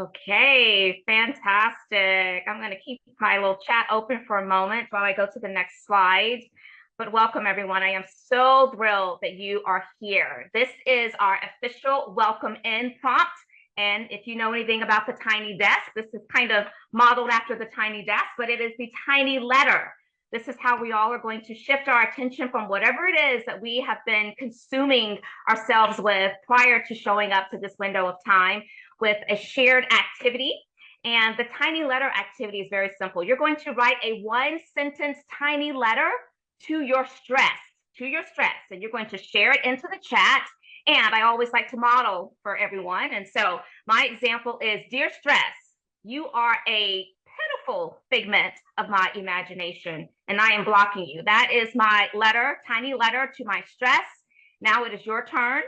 Okay, fantastic. I'm going to keep my little chat open for a moment while I go to the next slide. But welcome, everyone. I am so thrilled that you are here. This is our official welcome in prompt. And if you know anything about the tiny desk, this is kind of modeled after the tiny desk, but it is the tiny letter. This is how we all are going to shift our attention from whatever it is that we have been consuming ourselves with prior to showing up to this window of time with a shared activity. And the tiny letter activity is very simple. You're going to write a one sentence tiny letter to your stress, and you're going to share it into the chat. And I always like to model for everyone. And so my example is, dear stress, you are a pitiful figment of my imagination, and I am blocking you. That is my letter, tiny letter to my stress. Now it is your turn.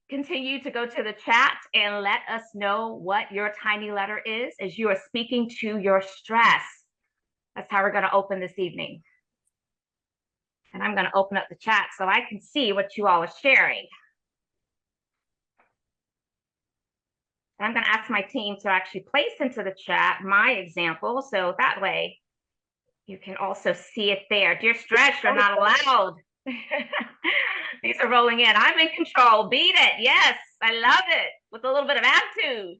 Continue to go to the chat and let us know what your tiny letter is as you are speaking to your stress. That's how we're going to open this evening. And I'm going to open up the chat so I can see what you all are sharing. And I'm going to ask my team to actually place into the chat my example, so that way you can also see it there. Dear stress, you're not allowed. These are rolling in. I'm in control. Beat it. Yes, I love it. With a little bit of attitude.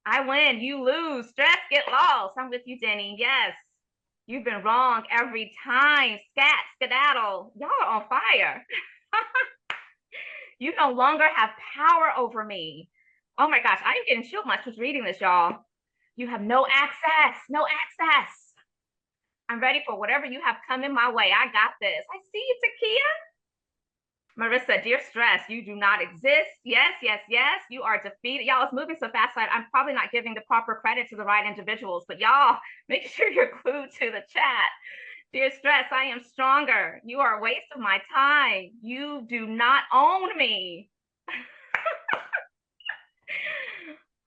I win. You lose. Stress, get lost. I'm with you, Denny. Yes. You've been wrong every time. Scat, skedaddle. Y'all are on fire. You no longer have power over me. Oh my gosh, I am getting chill much just reading this, y'all. You have no access. No access. I'm ready for whatever you have coming my way. I got this. I see you, Takia. Marissa, dear stress, you do not exist. Yes, yes, yes. You are defeated. Y'all, it's moving so fast. I'm probably not giving the proper credit to the right individuals, but y'all, make sure you're glued to the chat. Dear stress, I am stronger. You are a waste of my time. You do not own me.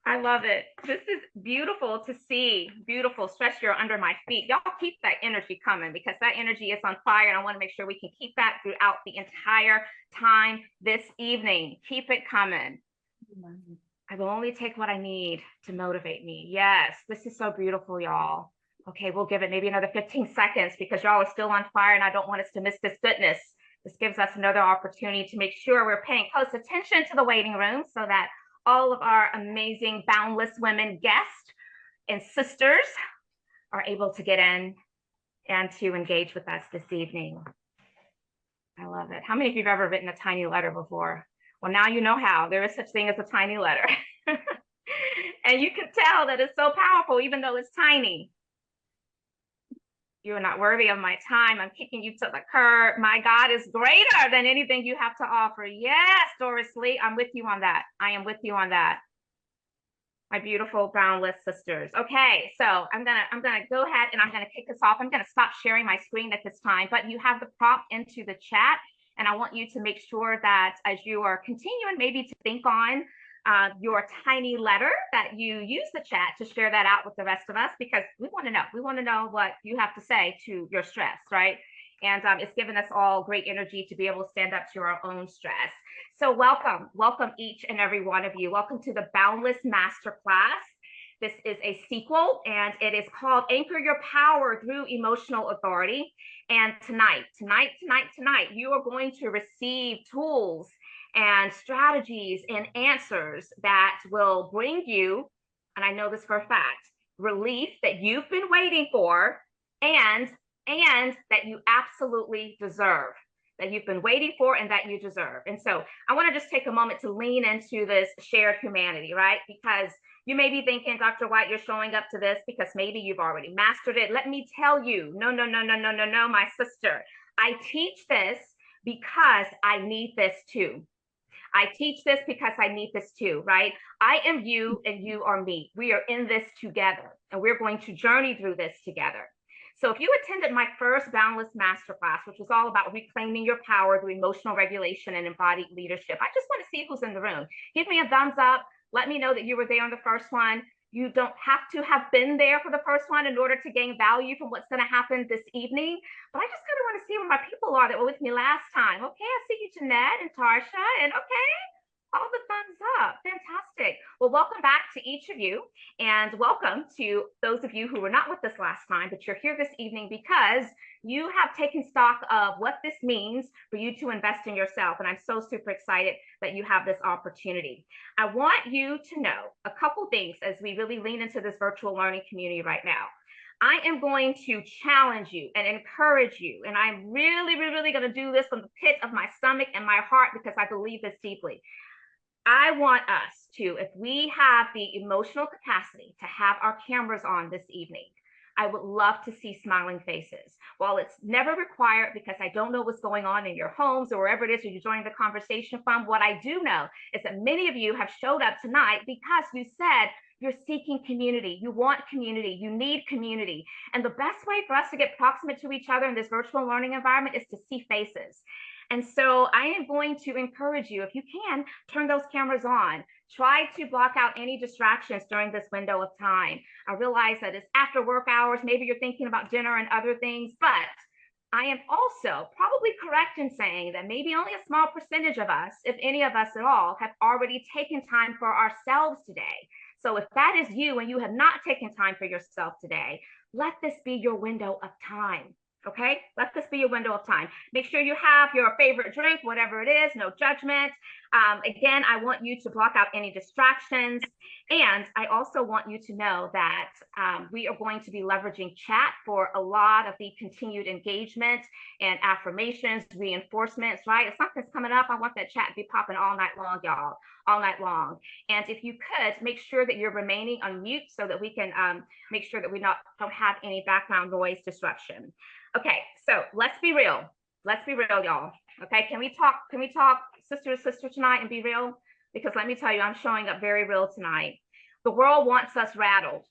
I love it. This is beautiful to see. Beautiful. Stress, you're under my feet. Y'all keep that energy coming, because that energy is on fire, and I want to make sure we can keep that throughout the entire time this evening. Keep it coming. I will only take what I need to motivate me. Yes, this is so beautiful, y'all. Okay, we'll give it maybe another 15 seconds because y'all are still on fire, and I don't want us to miss this goodness. This gives us another opportunity to make sure we're paying close attention to the waiting room so that all of our amazing Boundless women guests and sisters are able to get in and to engage with us this evening. I love it. How many of you have ever written a tiny letter before? Well, now you know how. There is such thing as a tiny letter. And you can tell that it's so powerful, even though it's tiny. You are not worthy of my time. I'm kicking you to the curb. My God is greater than anything you have to offer. Yes, Doris Lee, I'm with you on that. I am with you on that. My beautiful Boundless sisters. Okay, so I'm gonna go ahead and I'm gonna kick this off. I'm gonna stop sharing my screen at this time, but you have the prompt into the chat, and I want you to make sure that as you are continuing maybe to think on your tiny letter, that you use the chat to share that out with the rest of us, because we want to know what you have to say to your stress, right? And it's given us all great energy to be able to stand up to our own stress. So welcome each and every one of you. Welcome to the Boundless Masterclass. This is a sequel, and it is called Anchor Your Power Through Emotional Authority. And tonight, you are going to receive tools and strategies and answers that will bring you, and I know this for a fact, relief that you've been waiting for, and that you absolutely deserve, that you've been waiting for and that you deserve. And so I want to just take a moment to lean into this shared humanity, right? Because you may be thinking, Dr. White, you're showing up to this because maybe you've already mastered it. Let me tell you, no, my sister. I teach this because I need this too. I teach this because I need this too, right? I am you and you are me. We are in this together, and we're going to journey through this together. So if you attended my first Boundless Masterclass, which was all about reclaiming your power through emotional regulation and embodied leadership, I just want to see who's in the room. Give me a thumbs up. Let me know that you were there on the first one. You don't have to have been there for the first one in order to gain value from what's going to happen this evening. But I just kind of want to see where my people are that were with me last time. Okay, I see you, Jeanette and Tarsha. And okay, All the thumbs up. Fantastic. Well, welcome back to each of you, and welcome to those of you who were not with us last time, but you're here this evening because you have taken stock of what this means for you to invest in yourself. And I'm so super excited that you have this opportunity. I want you to know a couple things as we really lean into this virtual learning community right now. I am going to challenge you and encourage you. And I'm really, really, really going to do this from the pit of my stomach and my heart because I believe this deeply. I want us to, if we have the emotional capacity to have our cameras on this evening, I would love to see smiling faces. While it's never required because I don't know what's going on in your homes or wherever it is you're joining the conversation from, what I do know is that many of you have showed up tonight because you said you're seeking community, you want community, you need community. And the best way for us to get proximate to each other in this virtual learning environment is to see faces. And so I am going to encourage you, if you can, turn those cameras on. Try to block out any distractions during this window of time. I realize that it's after work hours. Maybe you're thinking about dinner and other things, but I am also probably correct in saying that maybe only a small percentage of us, if any of us at all, have already taken time for ourselves today. So if that is you and you have not taken time for yourself today, let this be your window of time. Okay, let this be your window of time. Make sure you have your favorite drink, whatever it is, no judgment. Again, I want you to block out any distractions. And I also want you to know that we are going to be leveraging chat for a lot of the continued engagement and affirmations, reinforcements, right? If something's coming up, I want that chat to be popping all night long, y'all, all night long. And if you could, make sure that you're remaining on mute so that we can make sure that we don't have any background noise disruption. Okay, so let's be real. Let's be real, y'all. Okay, can we talk sister to sister tonight and be real? Because let me tell you, I'm showing up very real tonight. The world wants us rattled.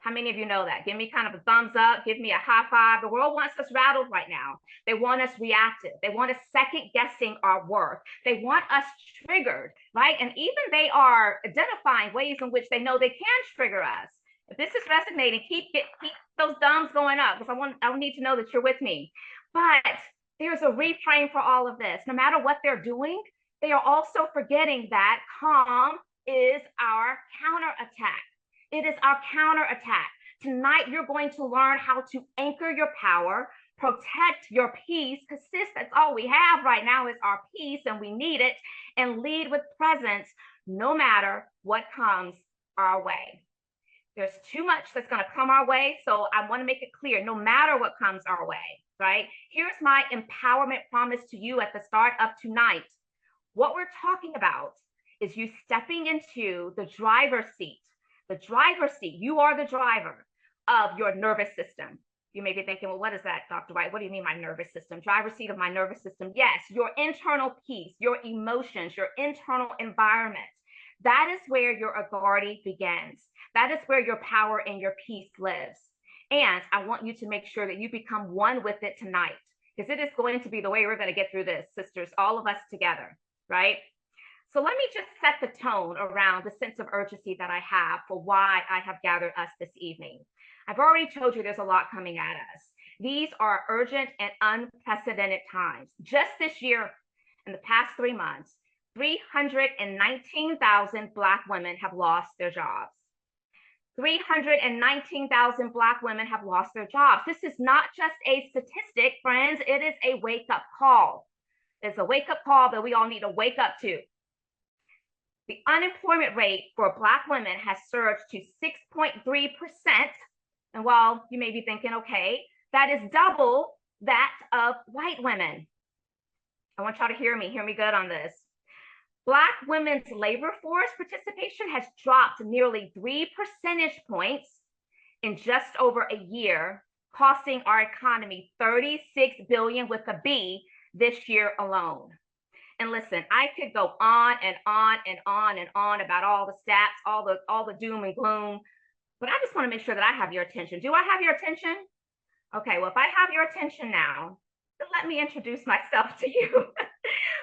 How many of you know that? Give me kind of a thumbs up, give me a high five. The world wants us rattled right now. They want us reactive. They want us second guessing our worth. They want us triggered, right? And even they are identifying ways in which they know they can trigger us. If this is resonating, keep those thumbs going up because I need to know that you're with me. But there's a reframe for all of this. No matter what they're doing, they are also forgetting that calm is our counterattack. It is our counterattack. Tonight, you're going to learn how to anchor your power, protect your peace, because sis, that's all we have right now is our peace, and we need it, and lead with presence no matter what comes our way. There's too much that's going to come our way. So I want to make it clear, no matter what comes our way, right? Here's my empowerment promise to you at the start of tonight. What we're talking about is you stepping into the driver's seat. The driver's seat, you are the driver of your nervous system. You may be thinking, well, what is that, Dr. White? What do you mean my nervous system? Driver's seat of my nervous system. Yes, your internal peace, your emotions, your internal environment. That is where your authority begins. That is where your power and your peace lives. And I want you to make sure that you become one with it tonight, because it is going to be the way we're going to get through this, sisters, all of us together, right? So let me just set the tone around the sense of urgency that I have for why I have gathered us this evening. I've already told you there's a lot coming at us. These are urgent and unprecedented times. Just this year, in the past 3 months, 319,000 Black women have lost their jobs. 319,000 Black women have lost their jobs. This is not just a statistic, friends. It is a wake-up call. It's a wake-up call that we all need to wake up to. The unemployment rate for Black women has surged to 6.3%. And while you may be thinking, okay, that is double that of white women. I want y'all to hear me good on this. Black women's labor force participation has dropped nearly 3 percentage points in just over a year, costing our economy $36 billion with a B this year alone. And listen, I could go on and on and on and on about all the stats, all the doom and gloom, but I just want to make sure that I have your attention. Do I have your attention? Okay, well, if I have your attention now, then let me introduce myself to you.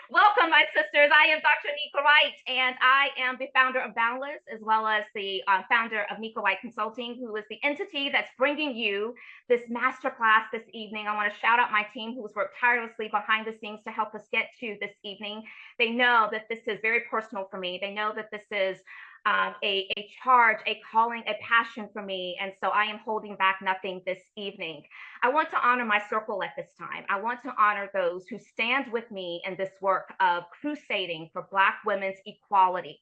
Welcome, my sisters. I am Dr. Nika Wright, and I am the founder of Boundless, as well as the founder of Nika Wright Consulting, who is the entity that's bringing you this masterclass this evening. I want to shout out my team who's worked tirelessly behind the scenes to help us get to this evening. They know that this is very personal for me. They know that this is a charge, a calling, a passion for me. And so I am holding back nothing this evening. I want to honor my circle at this time. I want to honor those who stand with me in this work of crusading for Black women's equality.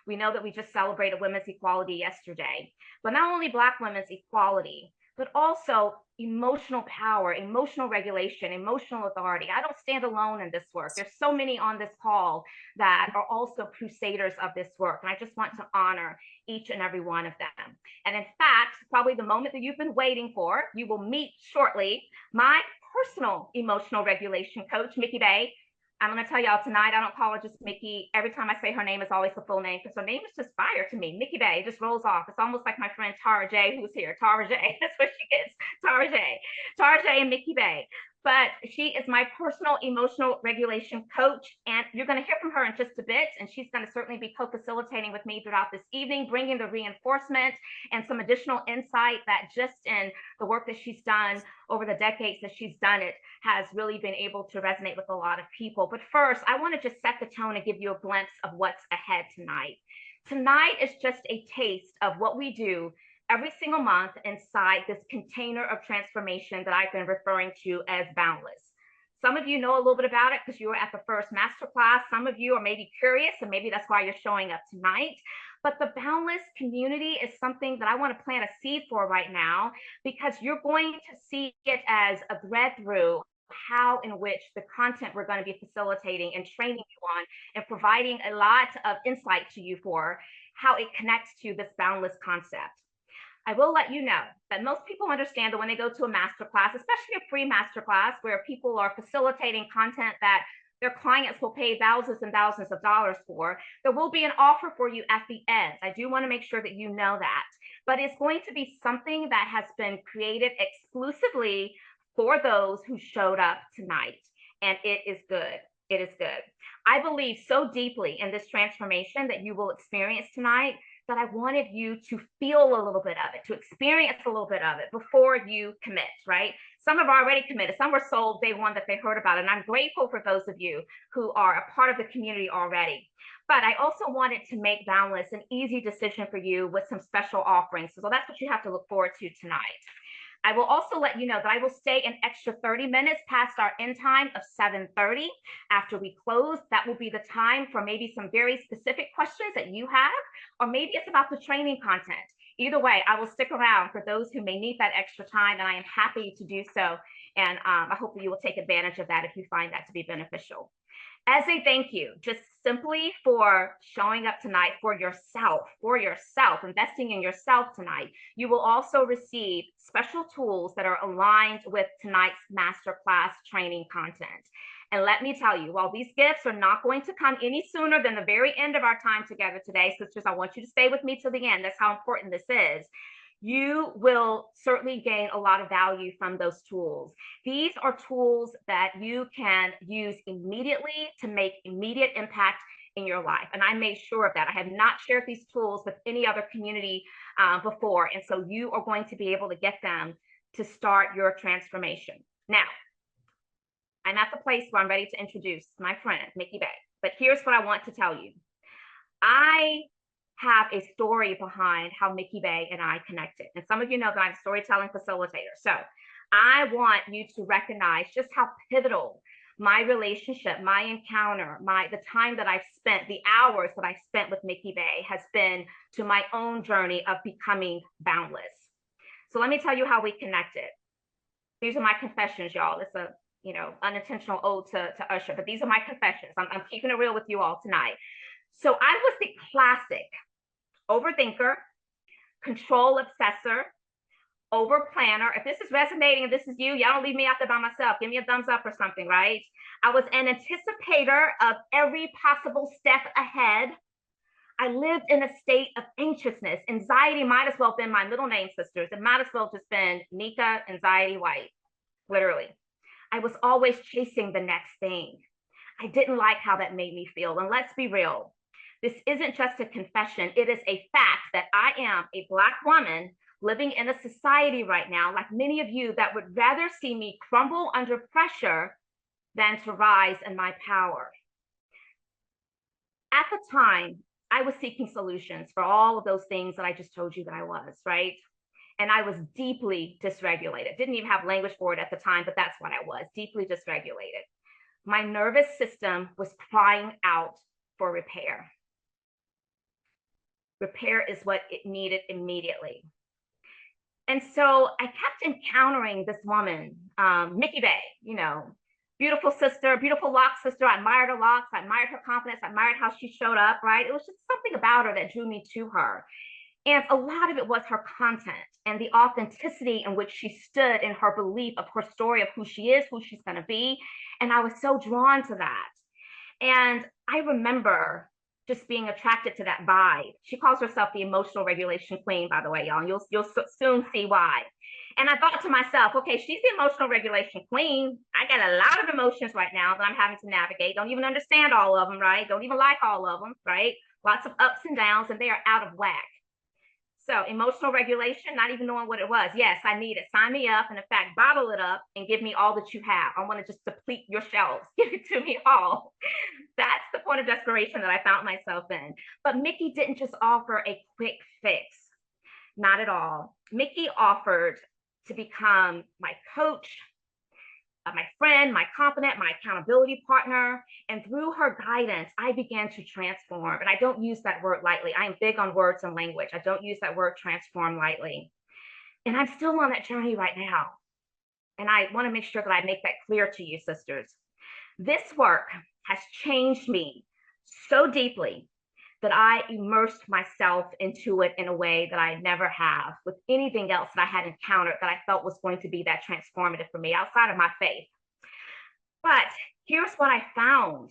We know that we just celebrated women's equality yesterday, but not only Black women's equality, but also emotional power, emotional regulation, emotional authority. I don't stand alone in this work. There's so many on this call that are also crusaders of this work. And I just want to honor each and every one of them. And in fact, probably the moment that you've been waiting for, you will meet shortly my personal emotional regulation coach, Mikki Bey. I'm going to tell y'all tonight, I don't call her just Mikki. Every time I say her name, it's always the full name because her name is just fire to me. Mikki Bey just rolls off. It's almost like my friend Tara J, who's here. Tara J, that's what she gets. Tara J. Tara J and Mikki Bey. But she is my personal emotional regulation coach, and you're going to hear from her in just a bit, and she's going to certainly be co-facilitating with me throughout this evening, bringing the reinforcement and some additional insight that just in the work that she's done over the decades that she's done it has really been able to resonate with a lot of people. But first, I want to just set the tone and give you a glimpse of what's ahead tonight. Tonight is just a taste of what we do every single month inside this container of transformation that I've been referring to as Boundless. Some of you know a little bit about it because you were at the first masterclass. Some of you are maybe curious, and maybe that's why you're showing up tonight. But the Boundless community is something that I want to plant a seed for right now, because you're going to see it as a thread through how in which the content we're going to be facilitating and training you on and providing a lot of insight to you for how it connects to this Boundless concept. I will let you know that most people understand that when they go to a masterclass, especially a free masterclass where people are facilitating content that their clients will pay thousands and thousands of dollars for, there will be an offer for you at the end. I do want to make sure that you know that. But it's going to be something that has been created exclusively for those who showed up tonight. And it is good. It is good. I believe so deeply in this transformation that you will experience tonight that I wanted you to feel a little bit of it, to experience a little bit of it before you commit, right? Some have already committed. Some were sold day one that they heard about it. And I'm grateful for those of you who are a part of the community already. But I also wanted to make Boundless an easy decision for you with some special offerings. So that's what you have to look forward to tonight. I will also let you know that I will stay an extra 30 minutes past our end time of 7:30 after we close. That will be the time for maybe some very specific questions that you have, or maybe it's about the training content. Either way, I will stick around for those who may need that extra time, and I am happy to do so. And I hope that you will take advantage of that if you find that to be beneficial. As a thank you, just simply for showing up tonight for yourself, investing in yourself tonight, you will also receive special tools that are aligned with tonight's masterclass training content. And let me tell you, while these gifts are not going to come any sooner than the very end of our time together today, sisters, I want you to stay with me till the end. That's how important this is. You will certainly gain a lot of value from those tools. These are tools that you can use immediately to make immediate impact in your life. And I made sure of that. I have not shared these tools with any other community before. And so you are going to be able to get them to start your transformation. Now, I'm at the place where I'm ready to introduce my friend, Mikki Bey. But here's what I want to tell you. I have a story behind how Mikki Bey and I connected. And some of you know that I'm a storytelling facilitator. So I want you to recognize just how pivotal my relationship, my encounter, the time that I've spent, the hours that I spent with Mikki Bey has been to my own journey of becoming boundless. So let me tell you how we connected. These are my confessions, y'all. It's a unintentional ode to Usher, but these are my confessions. I'm keeping it real with you all tonight. So I was the classic overthinker, control obsessor, over planner. If this is resonating and this is you, y'all don't leave me out there by myself. Give me a thumbs up or something, right? I was an anticipator of every possible step ahead. I lived in a state of anxiousness. Anxiety might as well have been my middle name, sisters. It might as well have just been Nika Anxiety White, literally. I was always chasing the next thing. I didn't like how that made me feel. And let's be real, this isn't just a confession. It is a fact that I am a Black woman living in a society right now, like many of you, that would rather see me crumble under pressure than to rise in my power. At the time, I was seeking solutions for all of those things that I just told you that I was, right? And I was deeply dysregulated. Didn't even have language for it at the time, but that's what I was, deeply dysregulated. My nervous system was crying out for repair. Repair is what it needed immediately. And so I kept encountering this woman, Mikki Bey, beautiful sister, beautiful locks sister. I admired her locks. I admired her confidence. I admired how she showed up, right? It was just something about her that drew me to her. And a lot of it was her content and the authenticity in which she stood in her belief of her story of who she is, who she's going to be. And I was so drawn to that. And I remember just being attracted to that vibe. She calls herself the emotional regulation queen, by the way, y'all. And you'll soon see why. And I thought to myself, okay, she's the emotional regulation queen. I got a lot of emotions right now that I'm having to navigate. Don't even understand all of them, right? Don't even like all of them, right? Lots of ups and downs, and they are out of whack. So emotional regulation, not even knowing what it was. Yes, I need it. Sign me up. And in fact, bottle it up and give me all that you have. I want to just deplete your shelves. Give it to me all. That's the point of desperation that I found myself in. But Mikki didn't just offer a quick fix. Not at all. Mikki offered to become my coach, my friend, my confidant, my accountability partner. And through her guidance, I began to transform. And I don't use that word lightly. I am big on words and language. I don't use that word transform lightly. And I'm still on that journey right now. And I want to make sure that I make that clear to you, sisters. This work has changed me so deeply that I immersed myself into it in a way that I never have with anything else that I had encountered that I felt was going to be that transformative for me outside of my faith. But here's what I found.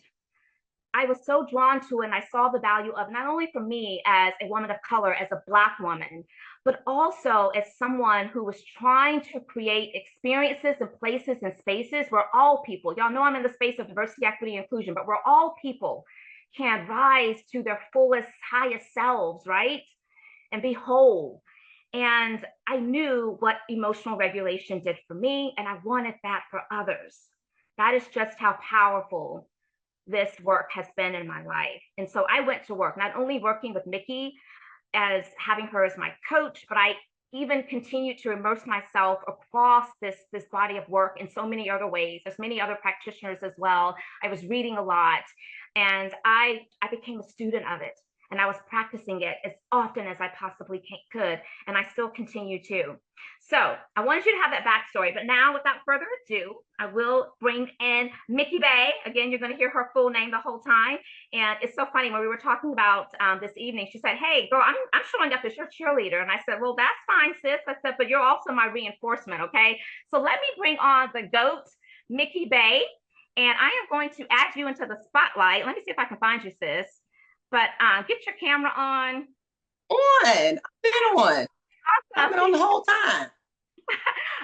I was so drawn to it, and I saw the value of not only for me as a woman of color, as a Black woman, but also as someone who was trying to create experiences and places and spaces where all people, y'all know I'm in the space of diversity, equity, and inclusion, but where all people can rise to their fullest, highest selves, right? And be whole. And I knew what emotional regulation did for me, and I wanted that for others. That is just how powerful this work has been in my life. And so I went to work, not only working with Mikki as having her as my coach, but I even continued to immerse myself across this body of work in so many other ways. There's many other practitioners as well. I was reading a lot, and I became a student of it. And I was practicing it as often as I possibly could, and I still continue to. So I wanted you to have that backstory, but now without further ado, I will bring in Mikki Bey. Again, you're going to hear her full name the whole time. And it's so funny, when we were talking about this evening, she said, hey, girl, I'm showing up as your cheerleader. And I said, well, that's fine, sis. I said, but you're also my reinforcement, okay? So let me bring on the GOAT, Mikki Bey, and I am going to add you into the spotlight. Let me see if I can find you, sis. But get your camera on. I've been on. I've been on the whole time.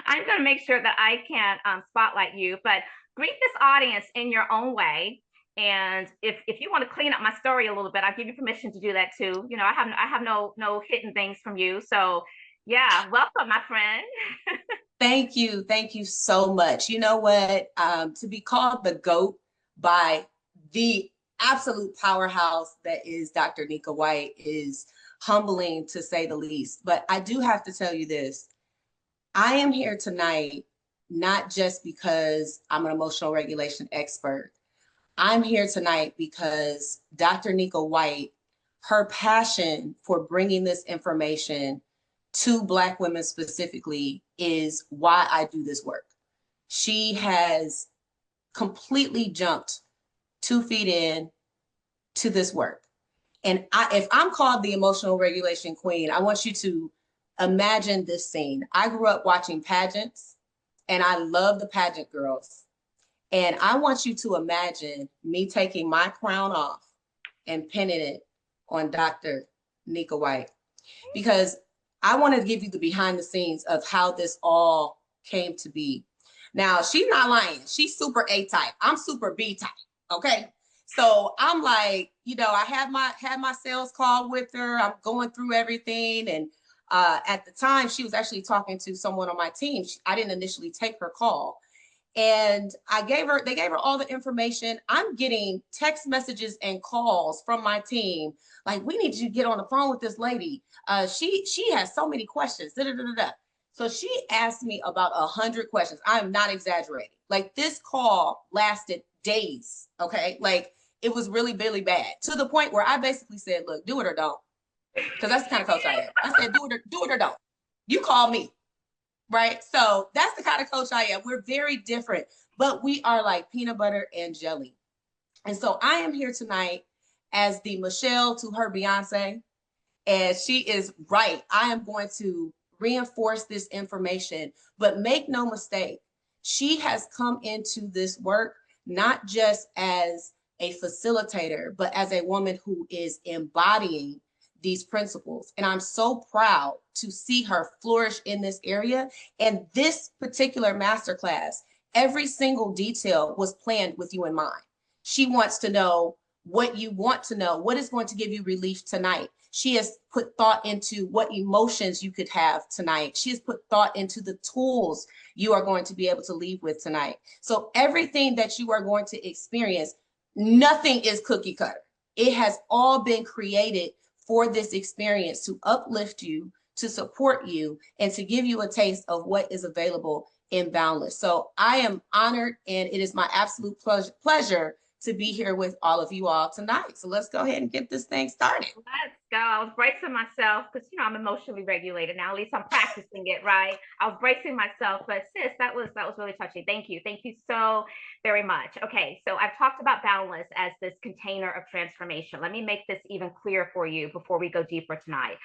I'm going to make sure that I can spotlight you, but greet this audience in your own way. And if you want to clean up my story a little bit, I'll give you permission to do that too. You know, I have no hidden things from you. So yeah, welcome, my friend. Thank you. Thank you so much. You know what? To be called the GOAT by the absolute powerhouse that is Dr. Nika White is humbling, to say the least. But I do have to tell you this. I am here tonight, not just because I'm an emotional regulation expert. I'm here tonight because Dr. Nika White, her passion for bringing this information to Black women specifically is why I do this work. She has completely jumped 2 feet in to this work. And if I'm called the emotional regulation queen, I want you to imagine this scene. I grew up watching pageants, and I love the pageant girls. And I want you to imagine me taking my crown off and pinning it on Dr. Nika White, because I want to give you the behind the scenes of how this all came to be. Now, she's not lying. She's super A type. I'm super B type. Okay. So I'm like, I had my sales call with her. I'm going through everything. And at the time, she was actually talking to someone on my team. I didn't initially take her call. And they gave her all the information. I'm getting text messages and calls from my team. Like, we need you to get on the phone with this lady. She has so many questions. Da, da, da, da, da. So she asked me about 100 questions. I am not exaggerating. Like, this call lasted days. Okay. Like, it was really, really bad, to the point where I basically said, look, do it or don't. Because that's the kind of coach I am. I said, do it or don't. You call me. Right. So that's the kind of coach I am. We're very different, but we are like peanut butter and jelly. And so I am here tonight as the Michelle to her Beyonce. And she is right. I am going to reinforce this information, but make no mistake, she has come into this work not just as a facilitator, but as a woman who is embodying these principles. And I'm so proud to see her flourish in this area. And this particular masterclass, every single detail was planned with you in mind. She wants to know what you want to know, what is going to give you relief tonight. She has put thought into what emotions you could have tonight. She has put thought into the tools you are going to be able to leave with tonight. So everything that you are going to experience, nothing is cookie cutter. It has all been created for this experience to uplift you, to support you, and to give you a taste of what is available in Boundless. So I am honored, and it is my absolute pleasure to be here with all of you all tonight. So let's go ahead and get this thing started. Let's go. I was bracing myself because I'm emotionally regulated now. At least I'm practicing it, right? I was bracing myself, but sis, that was really touching. Thank you so very much. Okay, so I've talked about Boundless as this container of transformation. Let me make this even clearer for you before we go deeper tonight.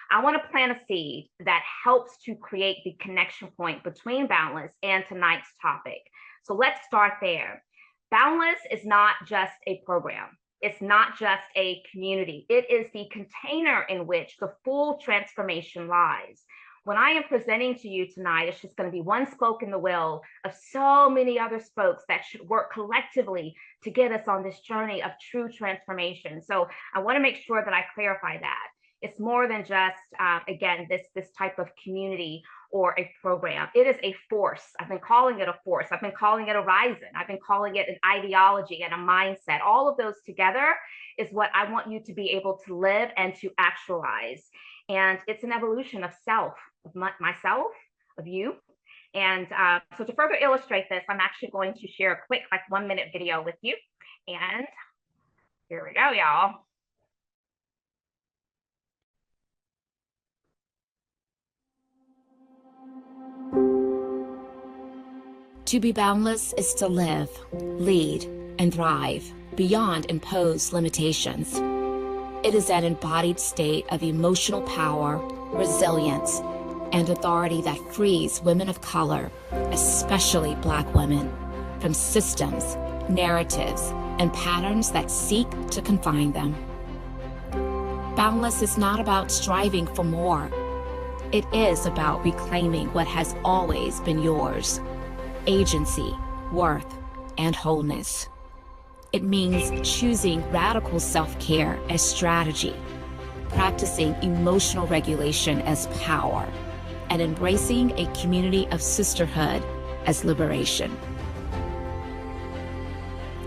I want to plant a seed that helps to create the connection point between Boundless and tonight's topic. So let's start there. Boundless is not just a program. It's not just a community. It is the container in which the full transformation lies. When I am presenting to you tonight, it's just going to be one spoke in the wheel of so many other spokes that should work collectively to get us on this journey of true transformation. So I want to make sure that I clarify that. It's more than just, again, this type of community or a program. It is a force. I've been calling it a force. I've been calling it a horizon. I've been calling it an ideology and a mindset. All of those together is what I want you to be able to live and to actualize. And it's an evolution of self, of myself, of you. And so to further illustrate this, I'm actually going to share a quick, 1-minute video with you. And here we go, y'all. To be boundless is to live, lead, and thrive beyond imposed limitations. It is an embodied state of emotional power, resilience, and authority that frees women of color, especially Black women, from systems, narratives, and patterns that seek to confine them. Boundless is not about striving for more. It is about reclaiming what has always been yours: agency, worth, and wholeness. It means choosing radical self-care as strategy, practicing emotional regulation as power, and embracing a community of sisterhood as liberation.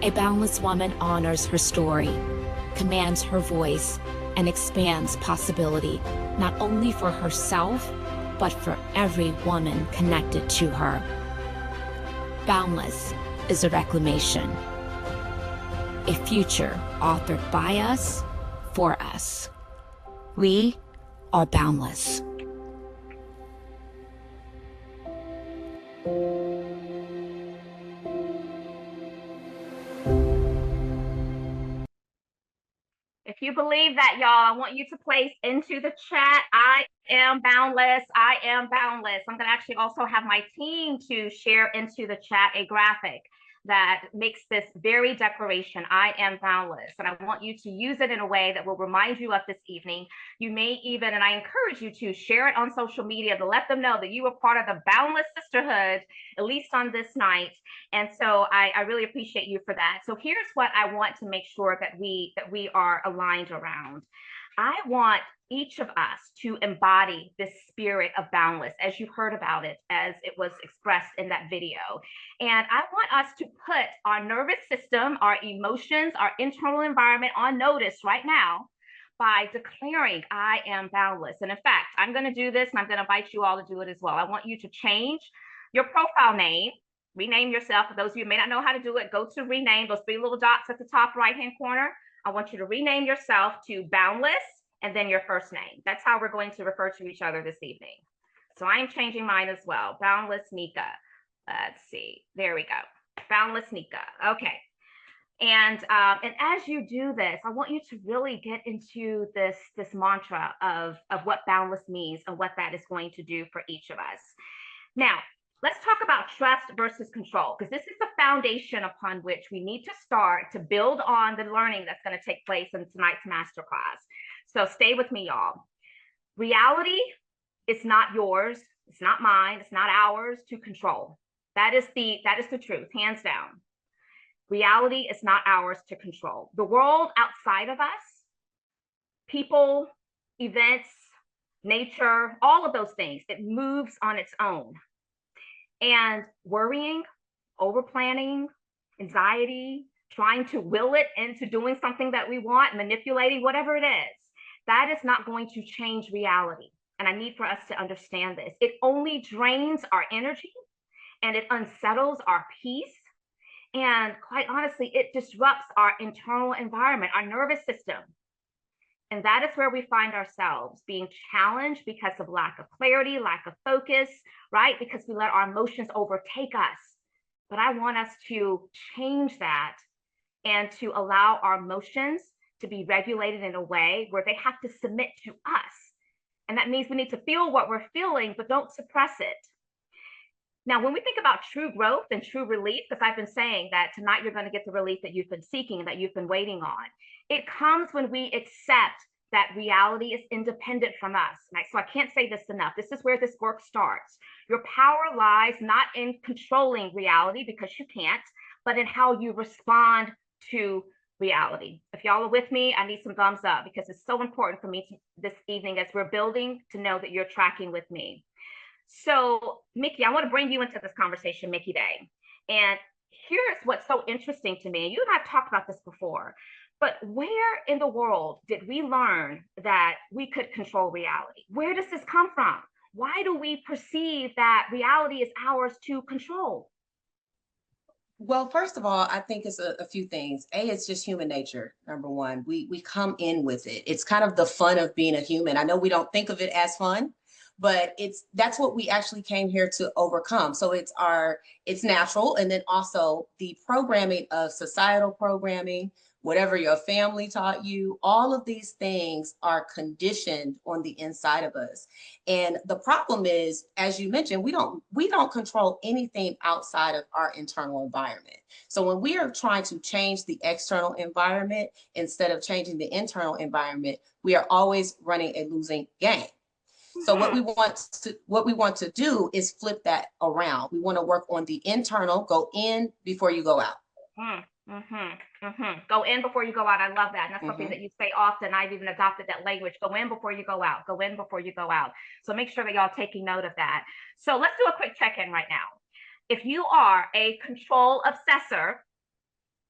A boundless woman honors her story, commands her voice, and expands possibility not only for herself, but for every woman connected to her. Boundless is a reclamation, a future authored by us, for us. We are boundless. If you believe that, y'all, I want you to place into the chat, I am boundless, I am boundless. I'm gonna actually also have my team to share into the chat a graphic that makes this very declaration, I am boundless. And I want you to use it in a way that will remind you of this evening. You may even, and I encourage you to share it on social media to let them know that you were part of the Boundless Sisterhood, at least on this night. And so I really appreciate you for that. So here's what I want to make sure that we are aligned around. I want each of us to embody this spirit of boundless, as you heard about it, as it was expressed in that video. And I want us to put our nervous system, our emotions, our internal environment on notice right now by declaring, I am boundless. And in fact, I'm going to do this, and I'm going to invite you all to do it as well. I want you to change your profile name, rename yourself. For those of you who may not know how to do it, go to rename, those three little dots at the top right-hand corner. I want you to rename yourself to Boundless and then your first name. That's how we're going to refer to each other this evening. So I am changing mine as well. Boundless Nika. Let's see. There we go. Boundless Nika. Okay. And as you do this, I want you to really get into this mantra of what boundless means and what that is going to do for each of us. Now, let's talk about trust versus control, because this is the foundation upon which we need to start to build on the learning that's going to take place in tonight's masterclass. So stay with me, y'all. Reality is not yours. It's not mine. It's not ours to control. That is the truth, hands down. Reality is not ours to control. The world outside of us, people, events, nature, all of those things, it moves on its own. And worrying, overplanning, anxiety, trying to will it into doing something that we want, manipulating, whatever it is, that is not going to change reality. And I need for us to understand this. It only drains our energy and it unsettles our peace. And quite honestly, it disrupts our internal environment, our nervous system. And that is where we find ourselves being challenged because of lack of clarity, lack of focus, right? Because we let our emotions overtake us. But I want us to change that and to allow our emotions to be regulated in a way where they have to submit to us. And that means we need to feel what we're feeling, but don't suppress it. Now, when we think about true growth and true relief, because I've been saying that tonight you're going to get the relief that you've been seeking, that you've been waiting on, it comes when we accept that reality is independent from us. Right? So I can't say this enough. This is where this work starts. Your power lies not in controlling reality, because you can't, but in how you respond to reality. If y'all are with me, I need some thumbs up, because it's so important for me this evening as we're building to know that you're tracking with me. So, Mikki, I want to bring you into this conversation, Mikki Bey. And here's what's so interesting to me. And you and I have talked about this before, but where in the world did we learn that we could control reality? Where does this come from? Why do we perceive that reality is ours to control? Well, first of all, I think it's a few things. It's just human nature. Number one, we come in with it. It's kind of the fun of being a human. I know we don't think of it as fun, but that's what we actually came here to overcome. So it's natural. And then also the programming of societal programming, whatever your family taught you, all of these things are conditioned on the inside of us. And the problem is, as you mentioned, we don't control anything outside of our internal environment. So when we are trying to change the external environment instead of changing the internal environment, we are always running a losing game. So what we want to do is flip that around. We want to work on the internal, go in before you go out. Go in before you go out. I love that. And that's something that you say often. I've even adopted that language. Go in before you go out. Go in before you go out. So make sure that y'all taking note of that. So let's do a quick check-in right now. If you are a control obsessor,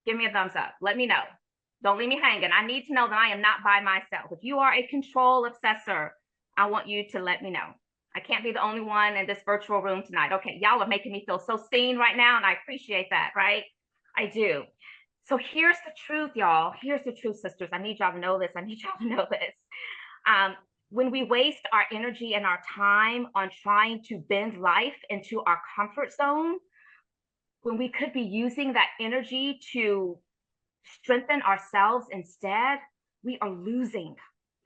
give me a thumbs up. Let me know. Don't leave me hanging. I need to know that I am not by myself. If you are a control obsessor, I want you to let me know. I can't be the only one in this virtual room tonight. Okay, y'all are making me feel so seen right now, and I appreciate that, right? I do. So here's the truth, y'all. Here's the truth, sisters. I need y'all to know this. I need y'all to know this. When we waste our energy and our time on trying to bend life into our comfort zone, when we could be using that energy to strengthen ourselves instead, we are losing.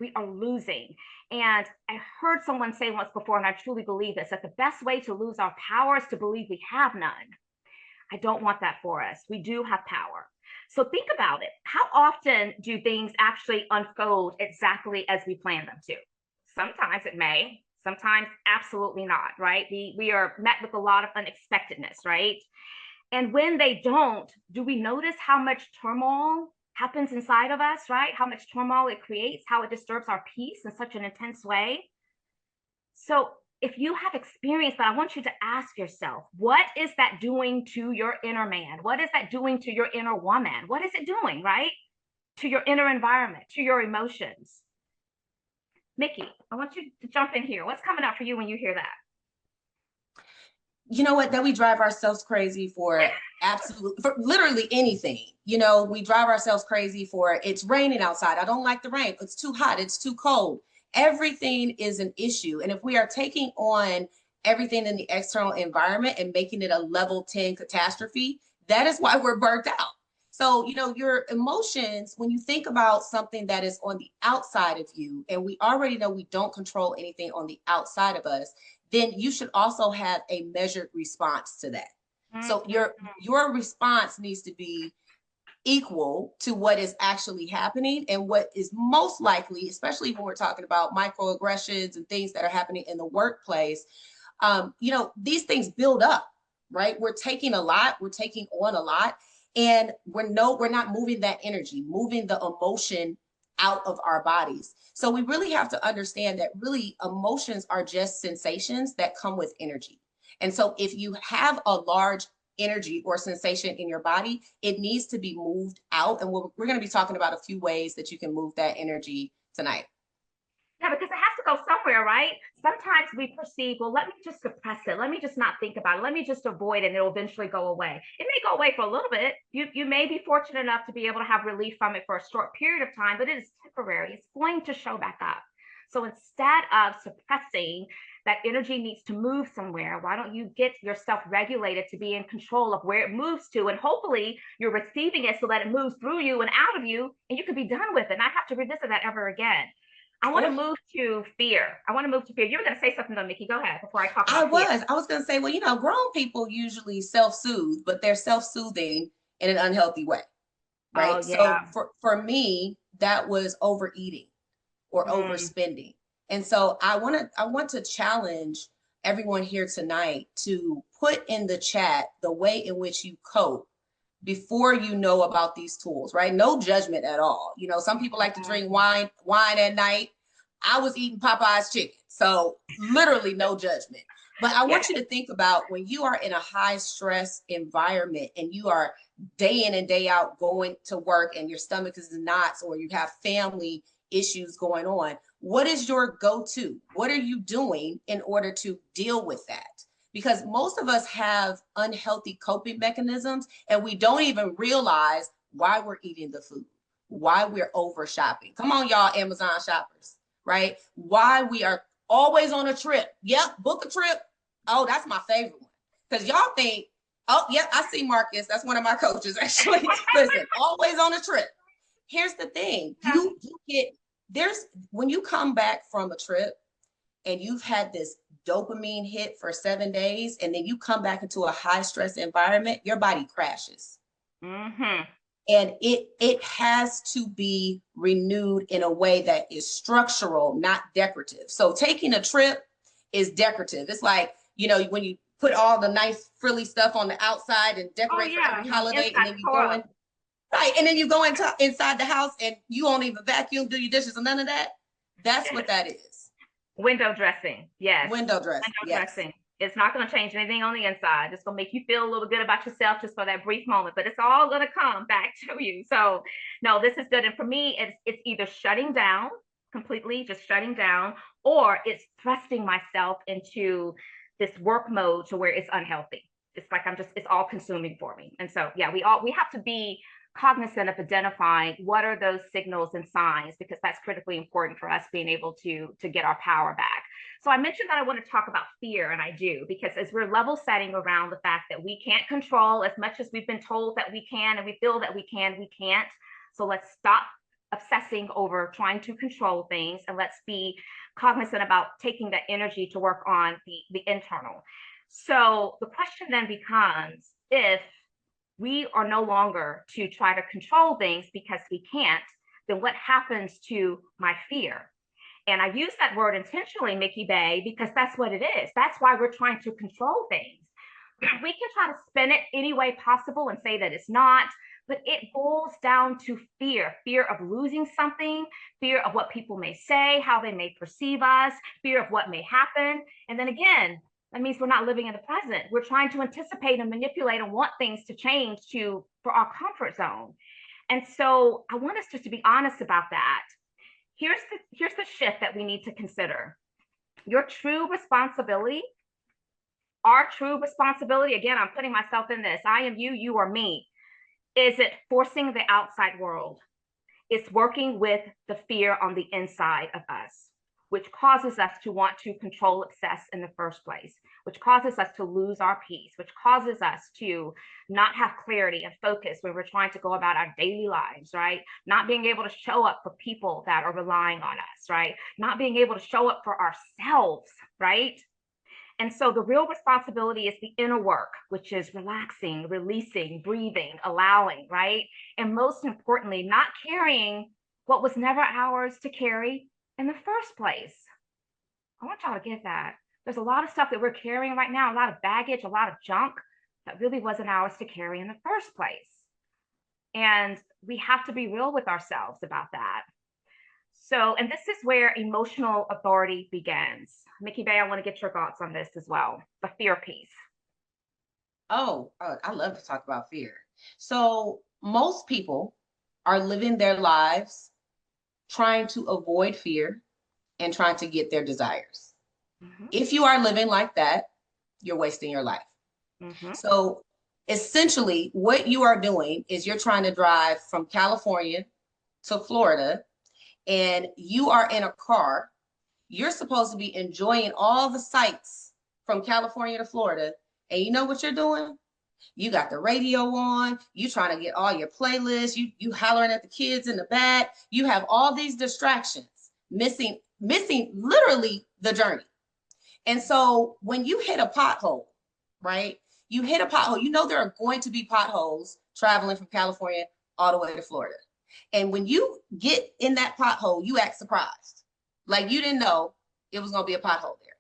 We are losing. And I heard someone say once before, and I truly believe this, that the best way to lose our power is to believe we have none. I don't want that for us. We do have power. So think about it. How often do things actually unfold exactly as we plan them to? Sometimes it may, sometimes absolutely not, right? We are met with a lot of unexpectedness, right? And when they don't, do we notice how much turmoil happens inside of us, right? How much turmoil it creates, how it disturbs our peace in such an intense way? So if you have experienced that, I want you to ask yourself, what is that doing to your inner man? What is that doing to your inner woman? What is it doing, right? To your inner environment, to your emotions. Mikki, I want you to jump in here. What's coming up for you when you hear that? You know what? That we drive ourselves crazy for for literally anything. We drive ourselves crazy for it's raining outside. I don't like the rain. It's too hot. It's too cold. Everything is an issue. And if we are taking on everything in the external environment and making it a level 10 catastrophe, that is why we're burnt out. So, your emotions, when you think about something that is on the outside of you, and we already know we don't control anything on the outside of us, then you should also have a measured response to that. So your response needs to be equal to what is actually happening and what is most likely, especially when we're talking about microaggressions and things that are happening in the workplace. These things build up, right? We're taking a lot, we're taking on a lot, and we're not moving that energy, moving the emotion out of our bodies. So we really have to understand that really emotions are just sensations that come with energy. And so if you have a large energy or sensation in your body, it needs to be moved out. And we're going to be talking about a few ways that you can move that energy tonight. Yeah, because it has to go somewhere, right? Sometimes we perceive, well, let me just suppress it. Let me just not think about it. Let me just avoid it and it'll eventually go away. It may go away for a little bit. You may be fortunate enough to be able to have relief from it for a short period of time, but it is temporary. It's going to show back up. So instead of suppressing, that energy needs to move somewhere. Why don't you get yourself regulated to be in control of where it moves to? And hopefully you're receiving it so that it moves through you and out of you and you can be done with it, not have to revisit that ever again. I want to move to fear. You were going to say something though, Mikki. Go ahead before I talk about fear. I was going to say, well, grown people usually self-soothe, but they're self-soothing in an unhealthy way, right? Oh, yeah. So for me, that was overeating or overspending. And so I want to challenge everyone here tonight to put in the chat the way in which you cope before you know about these tools, right? No judgment at all. Some people like to drink wine at night. I was eating Popeye's chicken. So literally no judgment. But I want you to think about when you are in a high stress environment and you are day in and day out going to work and your stomach is in knots or you have family issues going on. What is your go-to? What are you doing in order to deal with that? Because most of us have unhealthy coping mechanisms and we don't even realize why we're eating the food, why we're over shopping. Come on, y'all, Amazon shoppers, right? Why we are always on a trip. Yep, book a trip. Oh, that's my favorite one. Because y'all think, oh, yeah, I see Marcus. That's one of my coaches, actually. Listen, always on a trip. Here's the thing. When you come back from a trip and you've had this dopamine hit for 7 days, and then you come back into a high stress environment, your body crashes. And it has to be renewed in a way that is structural, not decorative. So taking a trip is decorative. It's like, when you put all the nice frilly stuff on the outside and decorate for every holiday, and then you go in. Right. And then you go inside the house and you won't even vacuum, do your dishes, and none of that. That's what that is. Window dressing. Yes. Window dressing. Dressing. It's not going to change anything on the inside. It's going to make you feel a little good about yourself just for that brief moment, but it's all going to come back to you. So no, this is good. And for me, it's either shutting down completely, just shutting down, or it's thrusting myself into this work mode to where it's unhealthy. It's like it's all consuming for me. And so, yeah, we have to be cognizant of identifying what are those signals and signs, because that's critically important for us being able to get our power back. So I mentioned that I want to talk about fear, and I do, because as we're level setting around the fact that we can't control as much as we've been told that we can, and we feel that we can't. So let's stop obsessing over trying to control things, and let's be cognizant about taking that energy to work on the internal. So the question then becomes, if we are no longer to try to control things because we can't, then what happens to my fear? And I use that word intentionally, Mikki Bey, because that's what it is. That's why we're trying to control things. We can try to spin it any way possible and say that it's not, but it boils down to fear of losing something, fear of what people may say, how they may perceive us, fear of what may happen. And then again, that means we're not living in the present. We're trying to anticipate and manipulate and want things to change for our comfort zone. And so I want us just to be honest about that. Here's the shift that we need to consider. Your true responsibility, our true responsibility, again, I'm putting myself in this. I am you, you are me. Is it forcing the outside world? It's working with the fear on the inside of us, which causes us to want to control, obsess in the first place, which causes us to lose our peace, which causes us to not have clarity and focus when we're trying to go about our daily lives, right? Not being able to show up for people that are relying on us, right? Not being able to show up for ourselves, right? And so the real responsibility is the inner work, which is relaxing, releasing, breathing, allowing, right? And most importantly, not carrying what was never ours to carry in the first place. I want y'all to get that. There's a lot of stuff that we're carrying right now, a lot of baggage, a lot of junk that really wasn't ours to carry in the first place. And we have to be real with ourselves about that. So, and this is where emotional authority begins. Mikki Bey, I want to get your thoughts on this as well, the fear piece. Oh, I love to talk about fear. So most people are living their lives trying to avoid fear and trying to get their desires. Mm-hmm. If you are living like that, you're wasting your life. Mm-hmm. So essentially what you are doing is you're trying to drive from California to Florida, and you are in a car. You're supposed to be enjoying all the sights from California to Florida. And you know what you're doing? You got the radio on, you trying to get all your playlists, you hollering at the kids in the back. You have all these distractions, missing literally the journey. And so when you hit a pothole, right? You hit a pothole, you know there are going to be potholes traveling from California all the way to Florida. And when you get in that pothole, you act surprised. Like you didn't know it was going to be a pothole there.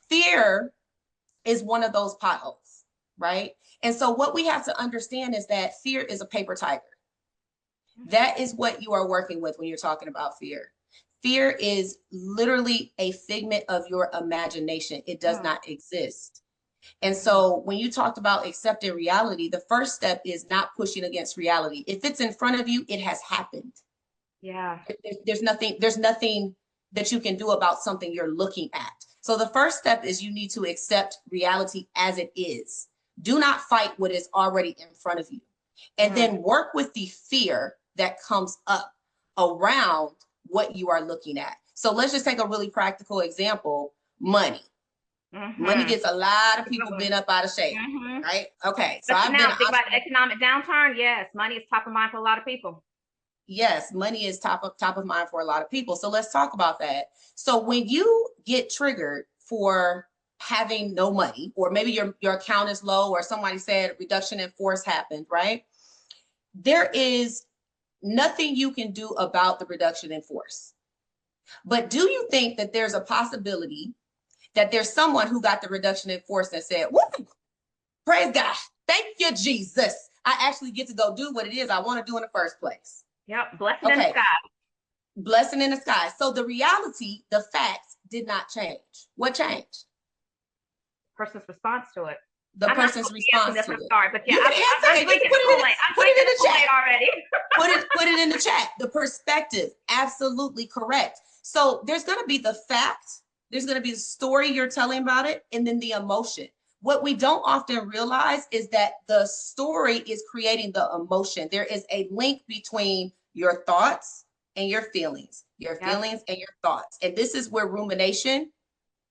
Fear is one of those potholes, right? And so what we have to understand is that fear is a paper tiger. That is what you are working with when you're talking about fear. Fear is literally a figment of your imagination. It does not exist. And so when you talked about accepting reality, the first step is not pushing against reality. If it's in front of you, it has happened. Yeah. There's nothing that you can do about something you're looking at. So the first step is you need to accept reality as it is. Do not fight what is already in front of you. And then work with the fear that comes up around what you are looking at. So let's just take a really practical example, money. Money gets a lot of people bent up out of shape, right? Okay, so I've been think about the economic downturn. Yes, money is top of mind for a lot of people. Yes, money is top of mind for a lot of people. So let's talk about that. So when you get triggered for having no money, or maybe your account is low, or somebody said reduction in force happened, right? There is nothing you can do about the reduction in force. But do you think that there's a possibility that there's someone who got the reduction in force and said, woo, praise God, thank you, Jesus. I actually get to go do what it is I want to do in the first place. Yep, blessing in the sky. Blessing in the sky. So the reality, the facts did not change. What changed? Person's response to it. The person's response to it. Sorry, but yeah, I'm put it in the chat already. put it in the chat. The perspective, absolutely correct. So there's going to be the fact, there's going to be the story you're telling about it, and then the emotion. What we don't often realize is that the story is creating the emotion. There is a link between your thoughts and your feelings, feelings and your thoughts. And this is where rumination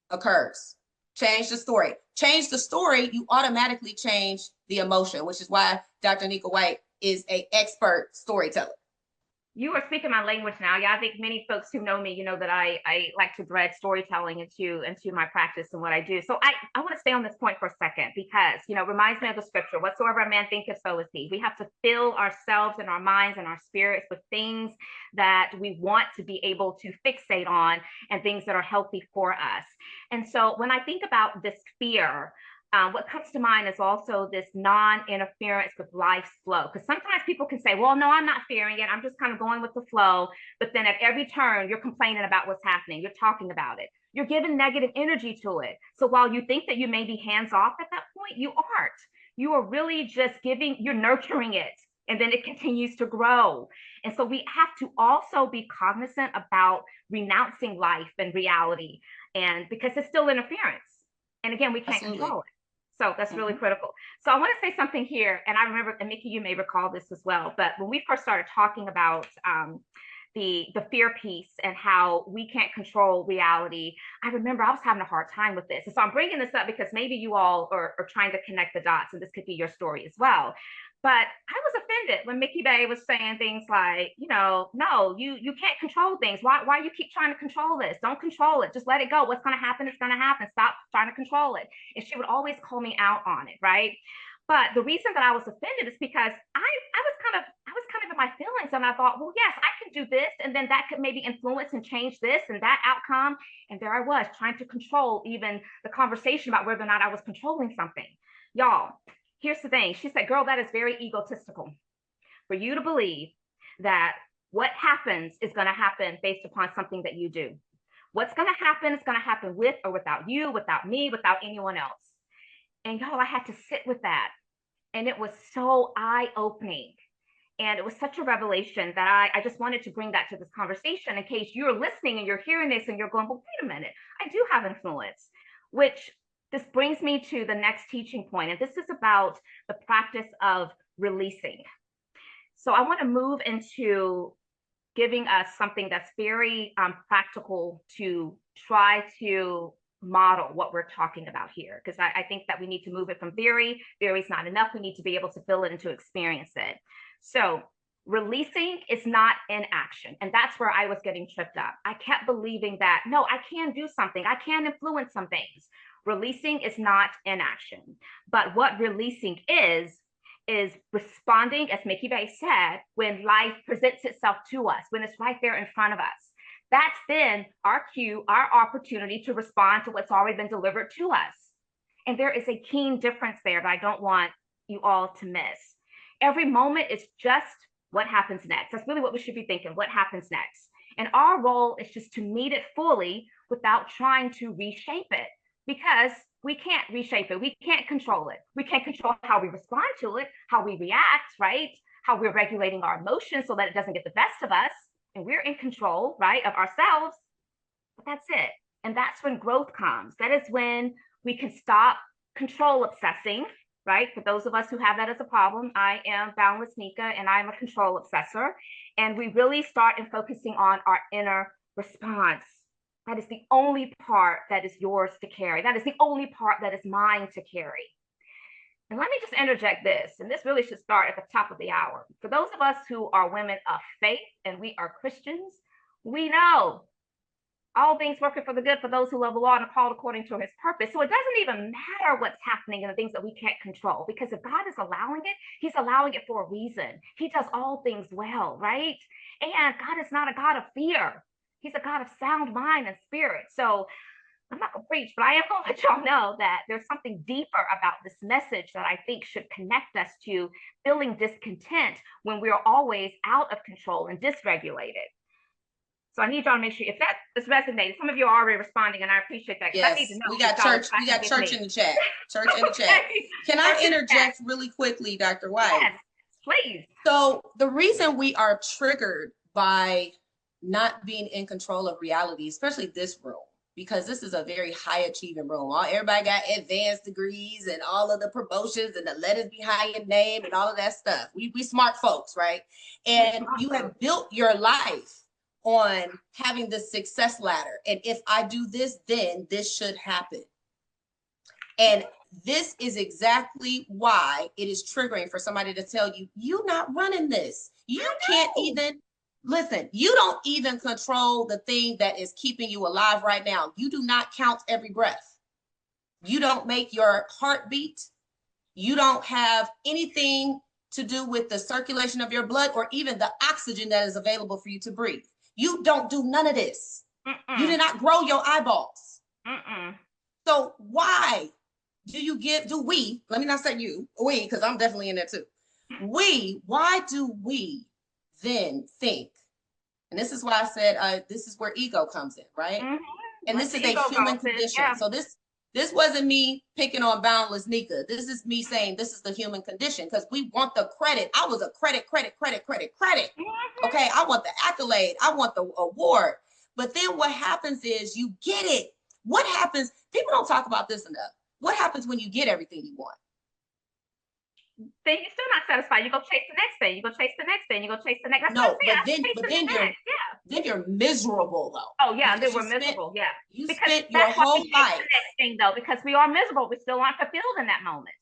occurs. Change the story. Change the story, you automatically change the emotion, which is why Dr. Nika White is an expert storyteller. You are speaking my language now. Yeah, I think many folks who know me, you know that I like to thread storytelling into my practice and what I do. So I want to stay on this point for a second because, you know, it reminds me of the scripture, whatsoever a man thinketh, so is he. We have to fill ourselves and our minds and our spirits with things that we want to be able to fixate on and things that are healthy for us. And so when I think about this fear, what comes to mind is also this non-interference with life's flow. Because sometimes people can say, well, no, I'm not fearing it. I'm just kind of going with the flow. But then at every turn, you're complaining about what's happening. You're talking about it. You're giving negative energy to it. So while you think that you may be hands off at that point, you aren't. You are really just you're nurturing it. And then it continues to grow. And so we have to also be cognizant about renouncing life and reality. And because it's still interference. And again, we can't Absolutely. control it. So that's really critical. So I want to say something here, and I remember, and Mikki, you may recall this as well, but when we first started talking about the fear piece and how we can't control reality, I remember I was having a hard time with this. And so I'm bringing this up because maybe you all are trying to connect the dots, and this could be your story as well. But I was offended when Mikki Bey was saying things like, you know, no, you can't control things. Why you keep trying to control this? Don't control it. Just let it go. What's going to happen is going to happen. Stop trying to control it. And she would always call me out on it, right? But the reason that I was offended is because I was kind of in my feelings, and I thought, well, yes, I can do this, and then that could maybe influence and change this and that outcome. And there I was trying to control even the conversation about whether or not I was controlling something. Y'all, here's the thing. She said, girl, that is very egotistical for you to believe that what happens is going to happen based upon something that you do. What's going to happen is going to happen with or without you, without me, without anyone else. And y'all, I had to sit with that. And it was so eye-opening. And it was such a revelation that I just wanted to bring that to this conversation in case you're listening and you're hearing this and you're going, well, wait a minute, I do have influence, which this brings me to the next teaching point. And this is about the practice of releasing. So I want to move into giving us something that's very practical to try to model what we're talking about here, because I think that we need to move it from theory. Theory is not enough. We need to be able to feel it and to experience it. So releasing is not inaction. And that's where I was getting tripped up. I kept believing that, no, I can do something. I can influence some things. Releasing is not inaction. But what releasing is responding, as Mikki Bey said, when life presents itself to us, when it's right there in front of us. That's then our cue, our opportunity to respond to what's already been delivered to us. And there is a keen difference there that I don't want you all to miss. Every moment is just what happens next. That's really what we should be thinking, what happens next. And our role is just to meet it fully without trying to reshape it, because we can't reshape it. We can't control it. We can't control how we respond to it, how we react, right? How we're regulating our emotions so that it doesn't get the best of us. And we're in control, right, of ourselves. But that's it. And that's when growth comes. That is when we can stop control obsessing, right? For those of us who have that as a problem, I am Boundless Nika, and I'm a control obsessor. And we really start in focusing on our inner response. That is the only part that is yours to carry. That is the only part that is mine to carry. And let me just interject this, and this really should start at the top of the hour. For those of us who are women of faith and we are Christians, we know all things working for the good for those who love the Lord and are called according to his purpose. So it doesn't even matter what's happening in the things that we can't control, because if God is allowing it, he's allowing it for a reason. He does all things well, right? And God is not a God of fear. He's a God of sound mind and spirit. So I'm not going to preach, but I am going to let y'all know that there's something deeper about this message that I think should connect us to feeling discontent when we're always out of control and dysregulated. So I need y'all to make sure if that is resonating. Some of you are already responding, and I appreciate that. Yes, I need to know we got church. We got church in the chat. Church in the chat. Can I interject really quickly, Dr. White? Yes, please. So the reason we are triggered by not being in control of reality, especially this room, because this is a very high achieving room. Everybody got advanced degrees and all of the promotions and the letters behind your name and all of that stuff. We smart folks, right? And you have built your life on having the success ladder. And if I do this, then this should happen. And this is exactly why it is triggering for somebody to tell you, you're not running this. You can't even Listen, you don't even control the thing that is keeping you alive right now. You do not count every breath. You don't make your heart beat. You don't have anything to do with the circulation of your blood or even the oxygen that is available for you to breathe. You don't do none of this. You did not grow your eyeballs. So why do we, let me not say you, we, because I'm definitely in there too. Why do we then think, and this is why I said, this is where ego comes in, right? And this is a human condition. Yeah. So this wasn't me picking on Boundless Nika. This is me saying this is the human condition because we want the credit. I was a credit. Okay, I want the accolade. I want the award. But then what happens is you get it. What happens? People don't talk about this enough. What happens when you get everything you want? Then you're still not satisfied. You go chase the next thing. You go chase the next thing. You go chase the next. That's no, then you're miserable though. Oh yeah, then we're miserable. Yeah, you spent your whole life. The next thing though, because we are miserable, we still aren't fulfilled in that moment.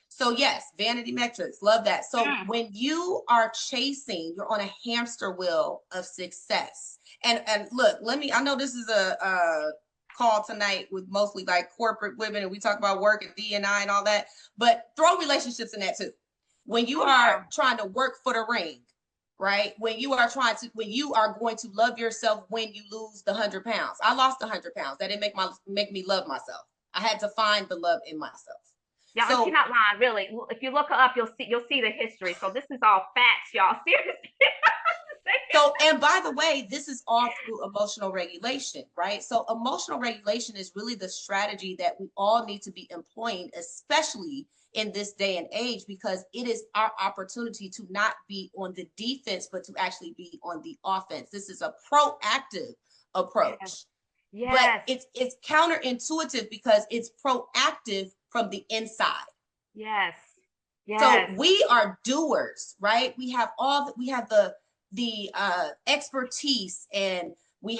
So yes, vanity metrics, love that. So when you are chasing, you're on a hamster wheel of success. And look, I know this is a call tonight with mostly like corporate women, and we talk about work and D&I and all that, but throw relationships in that too. When you are trying to work for the ring, right? When you are going to love yourself when you lose the 100 pounds. I lost 100 pounds. That didn't make me love myself. I had to find the love in myself. Yeah, so, she's not lying, really. If you look her up, you'll see the history. So this is all facts, y'all. Seriously. So, and by the way, this is all through emotional regulation, right? So emotional regulation is really the strategy that we all need to be employing, especially in this day and age, because it is our opportunity to not be on the defense, but to actually be on the offense. This is a proactive approach. Yes. But it's counterintuitive because it's proactive from the inside. Yes. So we are doers, right? We have the expertise, and we're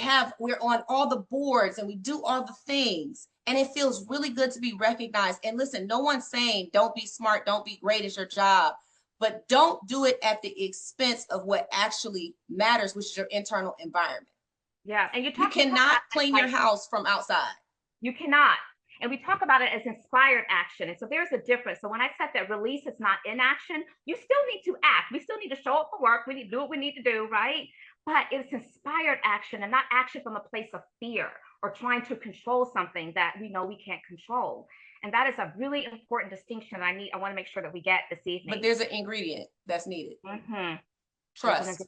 on all the boards, and we do all the things, and it feels really good to be recognized. And listen, no one's saying don't be smart, don't be great at your job, but don't do it at the expense of what actually matters, which is your internal environment. Yeah, and you cannot clean your house from outside. You cannot. And we talk about it as inspired action. And so there's a difference. So when I said that release is not inaction, you still need to act. We still need to show up for work. We need to do what we need to do, right? But it's inspired action and not action from a place of fear or trying to control something that we know we can't control. And that is a really important distinction I want to make sure that we get this evening. But there's an ingredient that's needed. Trust.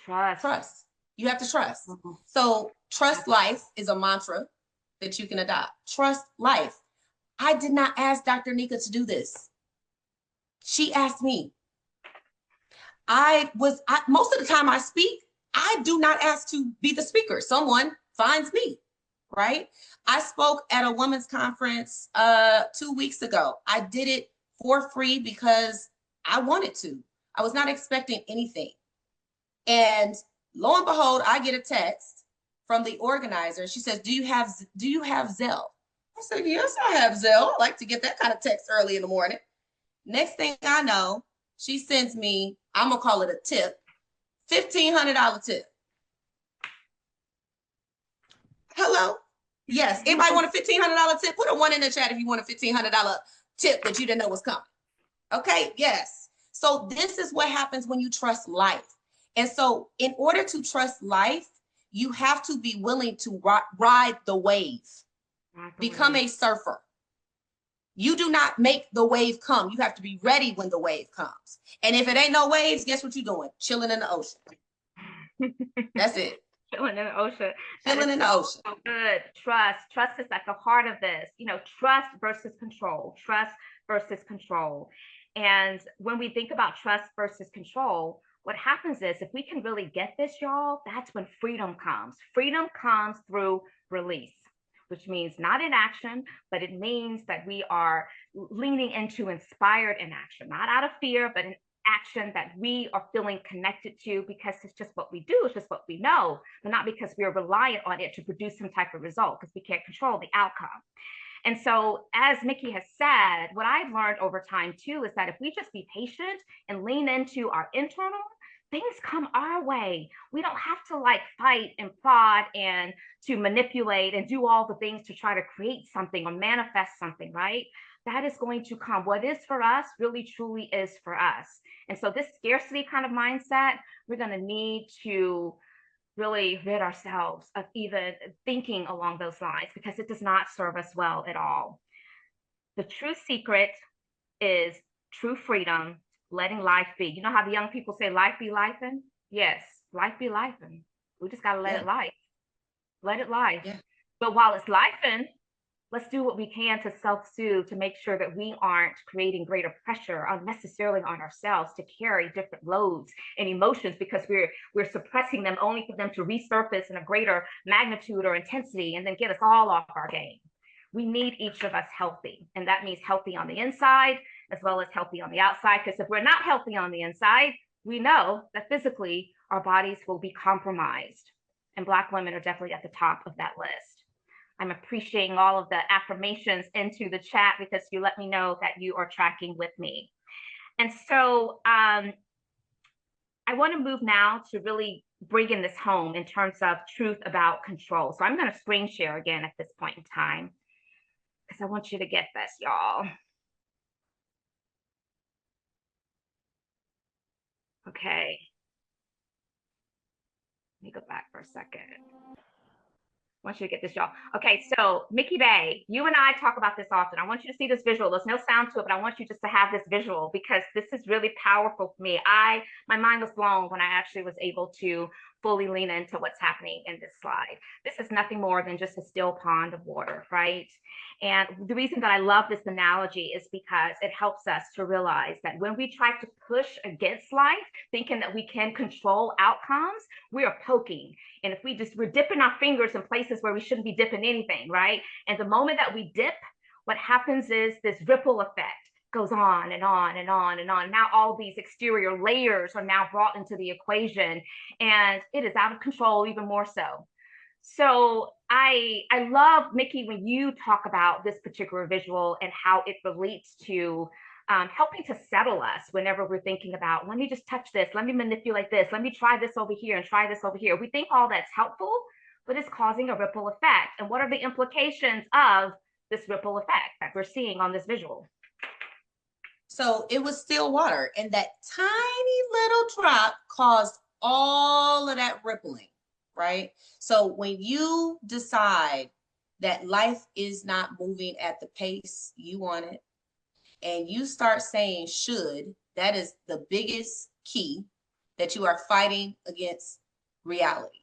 Trust. You have to trust. So trust life is a mantra that you can adopt. Trust life. I did not ask Dr. Nika to do this. She asked me. Most of the time I speak, I do not ask to be the speaker. Someone finds me, right? I spoke at a women's conference 2 weeks ago. I did it for free because I wanted to. I was not expecting anything. And lo and behold, I get a text from the organizer. She says, do you have Zelle? I said, yes, I have Zelle. I like to get that kind of text early in the morning. Next thing I know, she sends me, I'm gonna call it a tip, $1,500 tip. Hello? Yes, anybody want a $1,500 tip? Put a 1 in the chat if you want a $1,500 tip that you didn't know was coming. Okay, yes. So this is what happens when you trust life. And so in order to trust life, you have to be willing to ride the wave, become a surfer. You do not make the wave come. You have to be ready when the wave comes. And if it ain't no waves, guess what you're doing? Chilling in the ocean. That's it. Chilling in the ocean. Chilling in the ocean. So good. Trust is at the heart of this. Trust versus control. Trust versus control. And when we think about trust versus control, what happens is if we can really get this, y'all, that's when freedom comes. Freedom comes through release, which means not inaction, but it means that we are leaning into inspired inaction, not out of fear, but an action that we are feeling connected to because it's just what we do, it's just what we know, but not because we are reliant on it to produce some type of result because we can't control the outcome. And so, as Mikki has said, what I've learned over time too is that if we just be patient and lean into our internal, things come our way. We don't have to like fight and prod and to manipulate and do all the things to try to create something or manifest something, right? That is going to come. What is for us really truly is for us. And so this scarcity kind of mindset, we're going to need to really rid ourselves of even thinking along those lines because it does not serve us well at all. The true secret is true freedom, letting life be. You know how the young people say, life be lifing? Yes, life be lifing. We just got to let it life. Let it life. Yeah. But while it's lifing, let's do what we can to self-soothe to make sure that we aren't creating greater pressure unnecessarily on ourselves to carry different loads and emotions because we're suppressing them only for them to resurface in a greater magnitude or intensity and then get us all off our game. We need each of us healthy, and that means healthy on the inside as well as healthy on the outside, because if we're not healthy on the inside, we know that physically our bodies will be compromised, and Black women are definitely at the top of that list. I'm appreciating all of the affirmations into the chat because you let me know that you are tracking with me. And so I want to move now to really bringing this home in terms of truth about control. So I'm going to screen share again at this point in time because I want you to get this, y'all. Okay. Let me go back for a second. I want you to get this, y'all. Okay, so Mikki Bey, you and I talk about this often. I want you to see this visual. There's no sound to it, but I want you just to have this visual because this is really powerful for me. My mind was blown when I actually was able to fully lean into what's happening in this slide. This is nothing more than just a still pond of water, right? And the reason that I love this analogy is because it helps us to realize that when we try to push against life, thinking that we can control outcomes, we are poking. And if we're dipping our fingers in places where we shouldn't be dipping anything, right? And the moment that we dip, what happens is this ripple effect goes on and on and on and on. Now all these exterior layers are now brought into the equation, and it is out of control even more so. So I love, Mikki, when you talk about this particular visual and how it relates to helping to settle us whenever we're thinking about, let me just touch this, let me manipulate this, let me try this over here and try this over here. We think all that's helpful, but it's causing a ripple effect. And what are the implications of this ripple effect that we're seeing on this visual? So it was still water, and that tiny little drop caused all of that rippling, right? So when you decide that life is not moving at the pace you want it, and you start saying should, that is the biggest key that you are fighting against reality.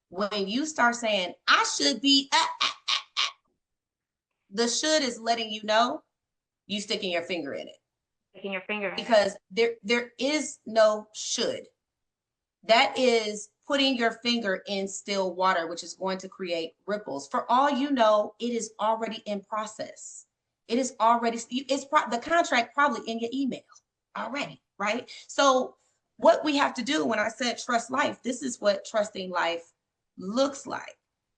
When you start saying, I should be, the should is letting you know you sticking your finger in it. Sticking your finger in it. Because there is no should. That is putting your finger in still water, which is going to create ripples. For all you know, it is already in process. It is already, the contract probably in your email already, right? So what we have to do, when I said trust life, this is what trusting life looks like.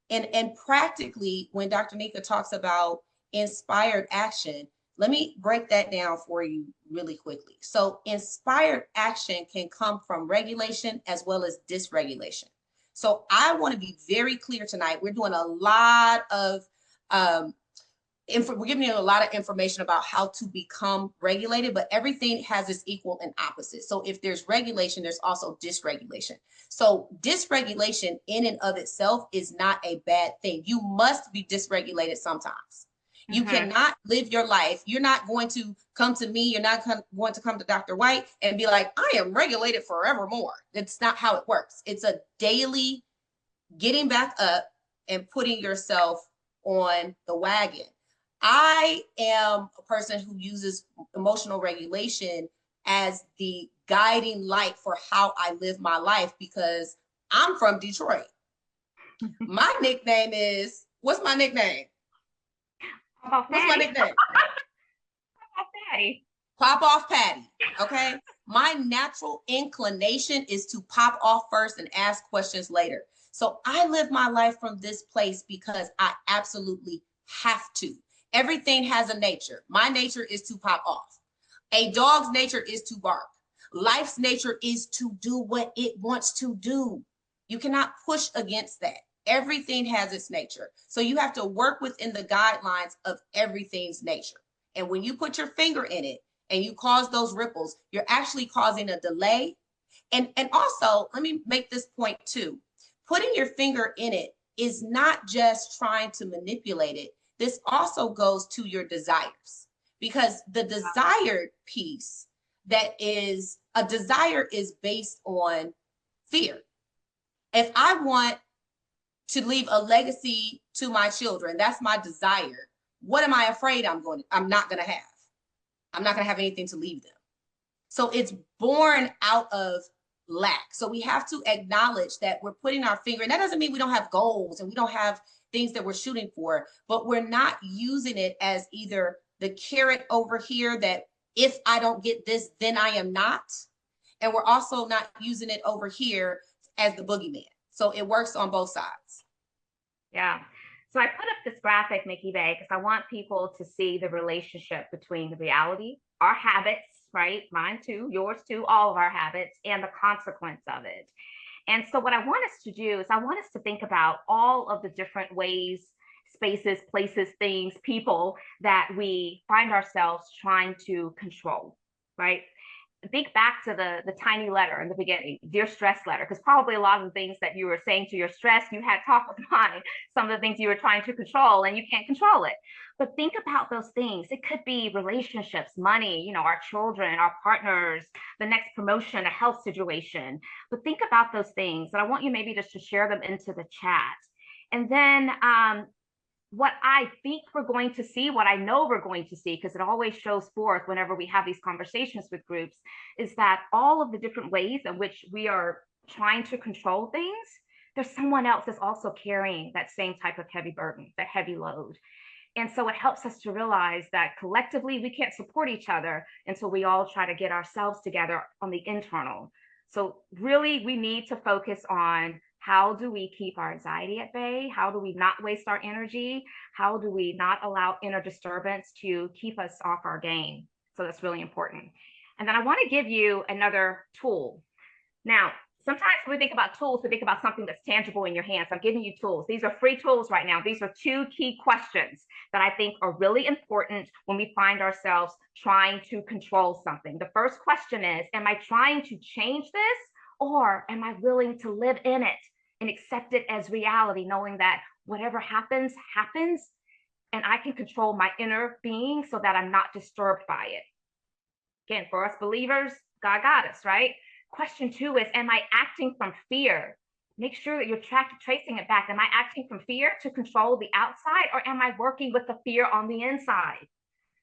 And practically, when Dr. Nika talks about inspired action, let me break that down for you really quickly. So inspired action can come from regulation as well as dysregulation. So I want to be very clear tonight. We're doing a lot of, we're giving you a lot of information about how to become regulated, but everything has its equal and opposite. So if there's regulation, there's also dysregulation. So dysregulation in and of itself is not a bad thing. You must be dysregulated sometimes. You cannot live your life. You're not going to come to me. You're not going to come to Dr. White and be like, I am regulated forevermore. That's not how it works. It's a daily getting back up and putting yourself on the wagon. I am a person who uses emotional regulation as the guiding light for how I live my life because I'm from Detroit. My nickname is, what's my nickname? What's my nickname? Pop off Patty. Okay. My natural inclination is to pop off first and ask questions later. So I live my life from this place because I absolutely have to. Everything has a nature. My nature is to pop off. A dog's nature is to bark. Life's nature is to do what it wants to do. You cannot push against that. Everything has its nature. So you have to work within the guidelines of everything's nature. And when you put your finger in it and you cause those ripples, you're actually causing a delay. And also, let me make this point too. Putting your finger in it is not just trying to manipulate it. This also goes to your desires, because the desired piece, that is, a desire is based on fear. If I want to leave a legacy to my children, that's my desire. What am I afraid I'm not going to have? I'm not going to have anything to leave them. So it's born out of lack. So we have to acknowledge that we're putting our finger, and that doesn't mean we don't have goals and we don't have things that we're shooting for, but we're not using it as either the carrot over here that if I don't get this, then I am not. And we're also not using it over here as the boogeyman. So it works on both sides. Yeah. So I put up this graphic, Mikki Bey, because I want people to see the relationship between the reality, our habits, right? Mine too, yours too, all of our habits, and the consequence of it. And so what I want us to do is I want us to think about all of the different ways, spaces, places, things, people that we find ourselves trying to control, right? Think back to the tiny letter in the beginning, dear stress letter, because probably a lot of the things that you were saying to your stress, you had top of mind, some of the things you were trying to control and you can't control it. But think about those things. It could be relationships, money, you know, our children, our partners, the next promotion, a health situation. But think about those things. And I want you maybe just to share them into the chat. And then what I think we're going to see, what I know we're going to see, because it always shows forth whenever we have these conversations with groups, is that all of the different ways in which we are trying to control things, there's someone else that's also carrying that same type of heavy burden, that heavy load. And so it helps us to realize that collectively we can't support each other until we all try to get ourselves together on the internal. So really, we need to focus on how do we keep our anxiety at bay? How do we not waste our energy? How do we not allow inner disturbance to keep us off our game? So that's really important. And then I want to give you another tool. Now, sometimes when we think about tools, we think about something that's tangible in your hands. I'm giving you tools. These are free tools right now. These are 2 key questions that I think are really important when we find ourselves trying to control something. The first question is, am I trying to change this, or am I willing to live in it and accept it as reality, knowing that whatever happens, happens, and I can control my inner being so that I'm not disturbed by it? Again, for us believers, God got us, right? Question 2 is, am I acting from fear? Make sure that you're tracing it back. Am I acting from fear to control the outside, or am I working with the fear on the inside?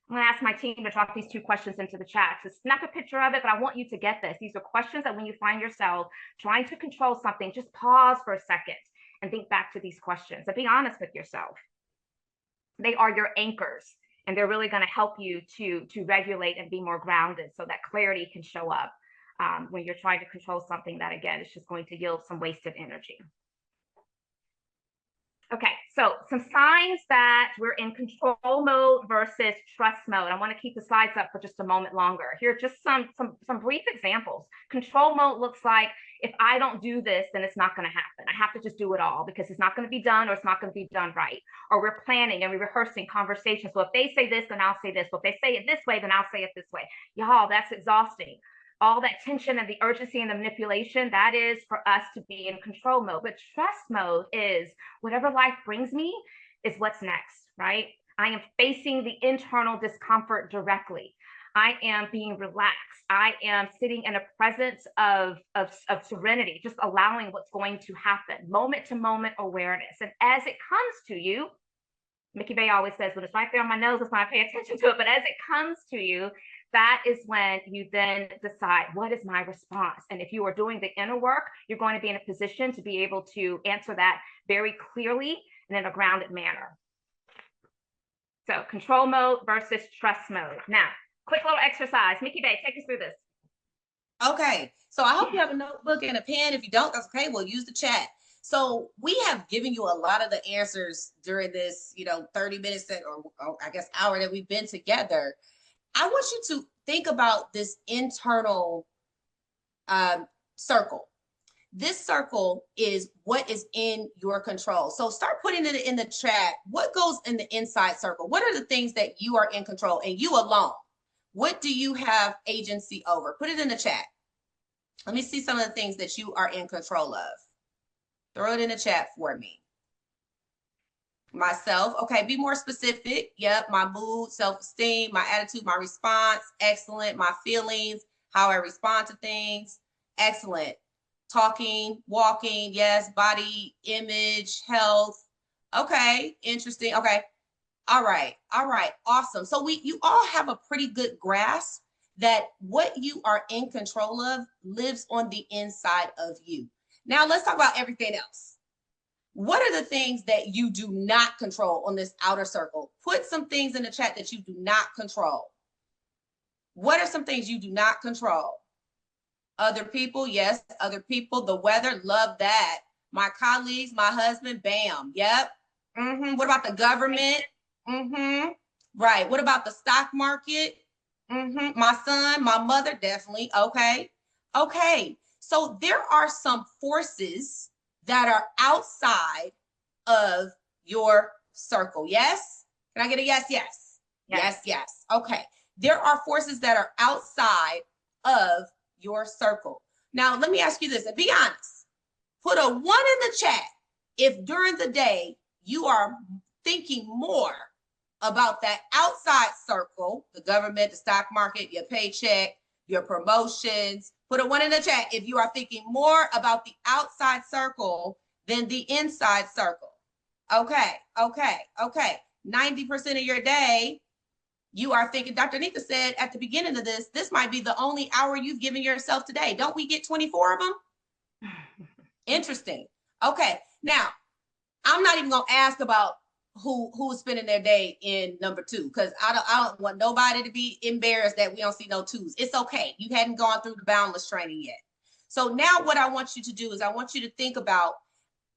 I'm going to ask my team to drop these 2 questions into the chat. So snap a picture of it, but I want you to get this. These are questions that when you find yourself trying to control something, just pause for a second and think back to these questions and be honest with yourself. They are your anchors, and they're really going to help you to regulate and be more grounded so that clarity can show up when you're trying to control something that, again, is just going to yield some wasted energy. Okay, so some signs that we're in control mode versus trust mode. I want to keep the slides up for just a moment longer. Here are just some brief examples. Control mode looks like, if I don't do this, then it's not going to happen. I have to just do it all because it's not going to be done, or it's not going to be done right. Or we're planning and we're rehearsing conversations. Well, if they say this, then I'll say this. Well, if they say it this way, then I'll say it this way. Y'all, that's exhausting. All that tension and the urgency and the manipulation, that is for us to be in control mode. But trust mode is whatever life brings me is what's next, right? I am facing the internal discomfort directly. I am being relaxed. I am sitting in a presence of serenity, just allowing what's going to happen, moment to moment awareness. And as it comes to you, Mikki Bey always says, when it's right there on my nose, it's when I pay attention to it. But as it comes to you, that is when you then decide, what is my response? And if you are doing the inner work, you're going to be in a position to be able to answer that very clearly and in a grounded manner. So control mode versus trust mode. Now, quick little exercise. Mikki Bey, take us through this. Okay, so I hope you have a notebook and a pen. If you don't, that's okay. We'll use the chat. So we have given you a lot of the answers during this, 30 minutes or I guess hour that we've been together. I want you to think about this internal circle. This circle is what is in your control. So start putting it in the chat. What goes in the inside circle? What are the things that you are in control and you alone? What do you have agency over? Put it in the chat. Let me see some of the things that you are in control of. Throw it in the chat for me. Myself. Okay, be more specific. Yep, my mood, self-esteem, my attitude, my response. Excellent. My feelings, how I respond to things. Excellent. Talking, walking, yes, body image, health. Okay, interesting. Okay. All right. Awesome. So you all have a pretty good grasp that what you are in control of lives on the inside of you. Now let's talk about everything else. What are the things that you do not control on this outer circle? Put some things in the chat that you do not control. What are some things you do not control? Other people, yes, other people. The weather, love that. My colleagues, my husband, bam, yep. What about the government? Right. What about the stock market? My son, my mother, definitely. Okay. So there are some forces that are outside of your circle. Yes? Can I get a yes? Yes. Okay. There are forces that are outside of your circle. Now, let me ask you this and be honest. Put a 1 in the chat if during the day you are thinking more about that outside circle, the government, the stock market, your paycheck, your promotions. Put a 1 in the chat if you are thinking more about the outside circle than the inside circle. Okay. 90% of your day, you are thinking, Dr. Nika said at the beginning of this might be the only hour you've given yourself today. Don't we get 24 of them? Interesting. Okay. Now, I'm not even going to ask about who's spending their day in number 2, because I don't want nobody to be embarrassed that we don't see no 2s. It's okay. You hadn't gone through the Boundless training yet. So now what I want you to do is I want you to think about,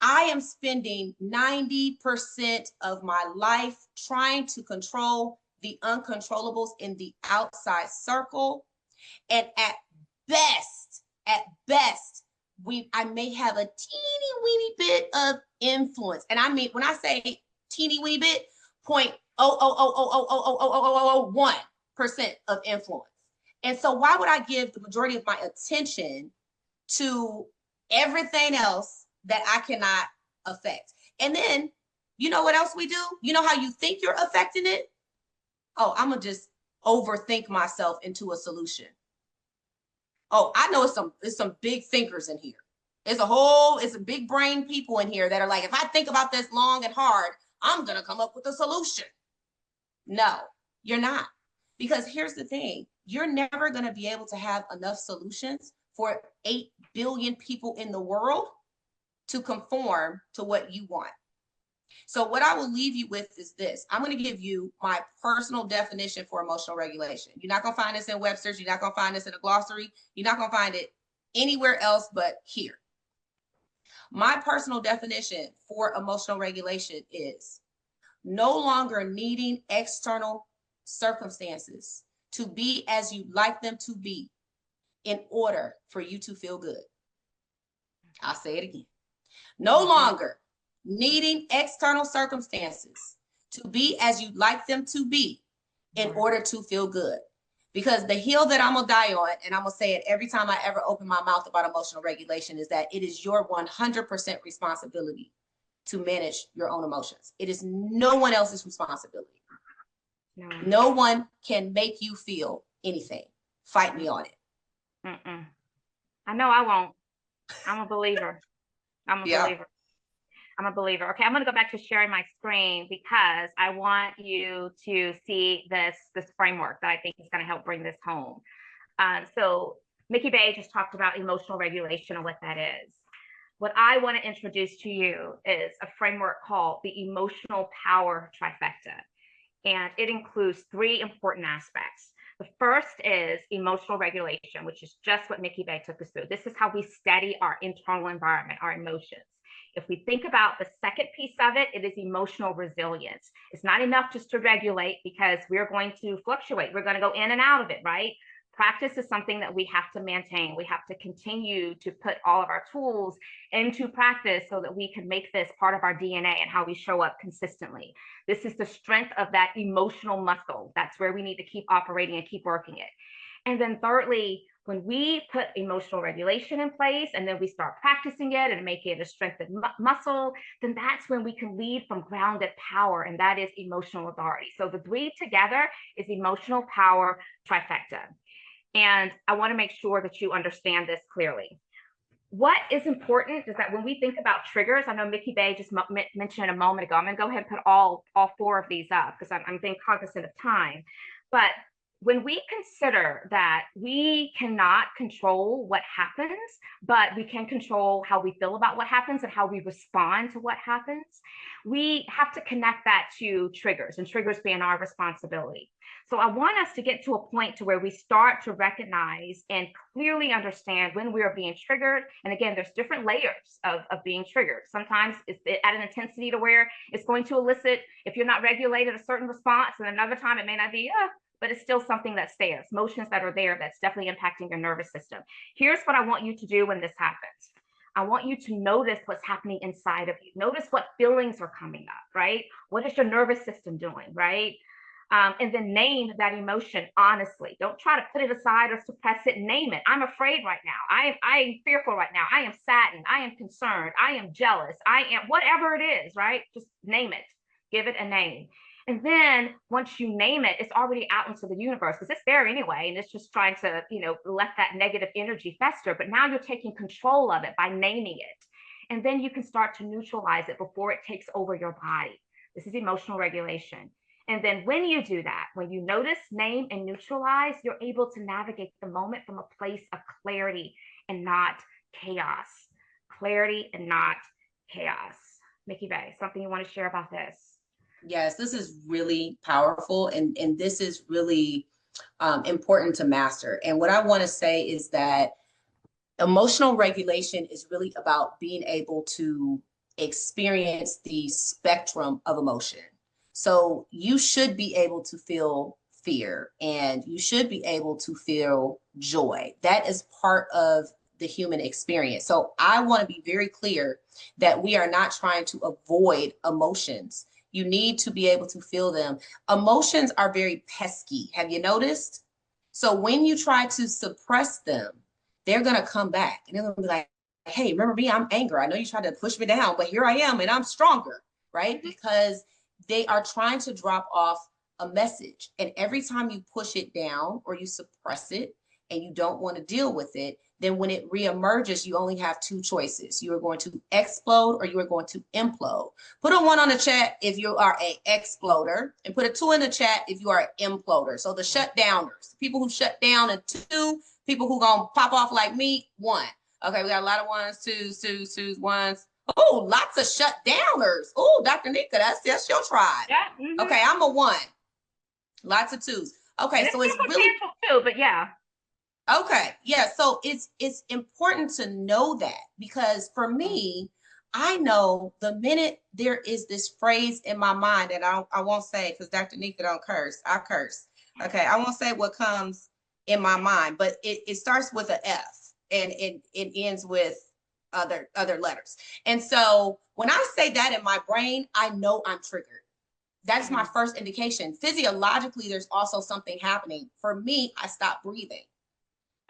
I am spending 90% of my life trying to control the uncontrollables in the outside circle. And at best, I may have a teeny weeny bit of influence. And I mean, when I say teeny weeny bit, 0.000000001% of influence. And so why would I give the majority of my attention to everything else that I cannot affect? And then, you know what else we do? You know how you think you're affecting it? Oh, I'm gonna just overthink myself into a solution. Oh, I know it's some big thinkers in here. It's a big brain people in here that are like, if I think about this long and hard, I'm gonna come up with a solution. No, you're not. Because here's the thing, you're never gonna be able to have enough solutions for 8 billion people in the world to conform to what you want. So what I will leave you with is this. I'm going to give you my personal definition for emotional regulation. You're not going to find this in Webster's. You're not going to find this in a glossary. You're not going to find it anywhere else but here. My personal definition for emotional regulation is no longer needing external circumstances to be as you'd like them to be in order for you to feel good. I'll say it again. No longer needing external circumstances to be as you'd like them to be in order to feel good. Because the hill that I'm gonna die on, and I'm gonna say it every time I ever open my mouth about emotional regulation, is that it is your 100% responsibility to manage your own emotions. It is no one else's responsibility. No one can make you feel anything. Fight me on it. I know I won't. I'm a believer. I'm a believer. Okay, I'm going to go back to sharing my screen because I want you to see this framework that I think is going to help bring this home. So Mikki Bey just talked about emotional regulation and what that is. What I want to introduce to you is a framework called the emotional power trifecta. And it includes 3 important aspects. The first is emotional regulation, which is just what Mikki Bey took us through. This is how we steady our internal environment, our emotions. If we think about the second piece of it, it is emotional resilience. It's not enough just to regulate because we're going to fluctuate. We're going to go in and out of it, right? Practice is something that we have to maintain. We have to continue to put all of our tools into practice so that we can make this part of our DNA and how we show up consistently. This is the strength of that emotional muscle. That's where we need to keep operating and keep working it. And then thirdly, when we put emotional regulation in place and then we start practicing it and make it a strengthened muscle, then that's when we can lead from grounded power, and that is emotional authority. So the three together is emotional power trifecta. And I want to make sure that you understand this clearly. What is important is that when we think about triggers, I know Mikki Bey just mentioned a moment ago. I'm going to go ahead and put all four of these up because I'm being cognizant of time. But when we consider that we cannot control what happens, but we can control how we feel about what happens and how we respond to what happens, we have to connect that to triggers, and triggers being our responsibility. So I want us to get to a point to where we start to recognize and clearly understand when we are being triggered. And again, there's different layers of being triggered. Sometimes it's at an intensity to where it's going to elicit, if you're not regulated, a certain response, and another time it may not be, but it's still something that's there. It's motions that are there that's definitely impacting your nervous system. Here's what I want you to do when this happens. I want you to notice what's happening inside of you. Notice what feelings are coming up, right? What is your nervous system doing, right? And then name that emotion honestly. Don't try to put it aside or suppress it. Name it. I'm afraid right now. I am fearful right now. I am saddened. I am concerned. I am jealous. I am whatever it is, right? Just name it. Give it a name. And then once you name it, it's already out into the universe because it's there anyway. And it's just trying to, let that negative energy fester. But now you're taking control of it by naming it. And then you can start to neutralize it before it takes over your body. This is emotional regulation. And then when you do that, when you notice, name, and neutralize, you're able to navigate the moment from a place of clarity and not chaos. Clarity and not chaos. Mikki Bey, something you want to share about this? Yes, this is really powerful, and this is really important to master. And what I want to say is that emotional regulation is really about being able to experience the spectrum of emotion. So you should be able to feel fear, and you should be able to feel joy. That is part of the human experience. So I want to be very clear that we are not trying to avoid emotions. You need to be able to feel them. Emotions are very pesky. Have you noticed? So when you try to suppress them, they're going to come back and they're going to be like, hey, remember me? I'm angry. I know you tried to push me down, but here I am and I'm stronger, right? Because they are trying to drop off a message. And every time you push it down or you suppress it and you don't want to deal with it, then when it reemerges, you only have two choices. You are going to explode or you are going to implode. Put a 1 on the chat if you are an exploder, and put a 2 in the chat if you are an imploder. So the shutdowners, people who shut down, and 2, people who gonna pop off like me, 1. Okay, we got a lot of 1s, 2s, 1s. Oh, lots of shutdowners. Oh, Dr. Nika, that's your tribe. Yeah. Okay, I'm a 1. Lots of 2s. Okay, so it's really too, but yeah. Okay, yeah, so it's important to know that, because for me, I know the minute there is this phrase in my mind, and I won't say, because Dr. Nika don't curse, I curse. Okay, I won't say what comes in my mind, but it starts with an F and it ends with other letters. And so when I say that in my brain, I know I'm triggered. That's my first indication. Physiologically, there's also something happening. For me, I stop breathing.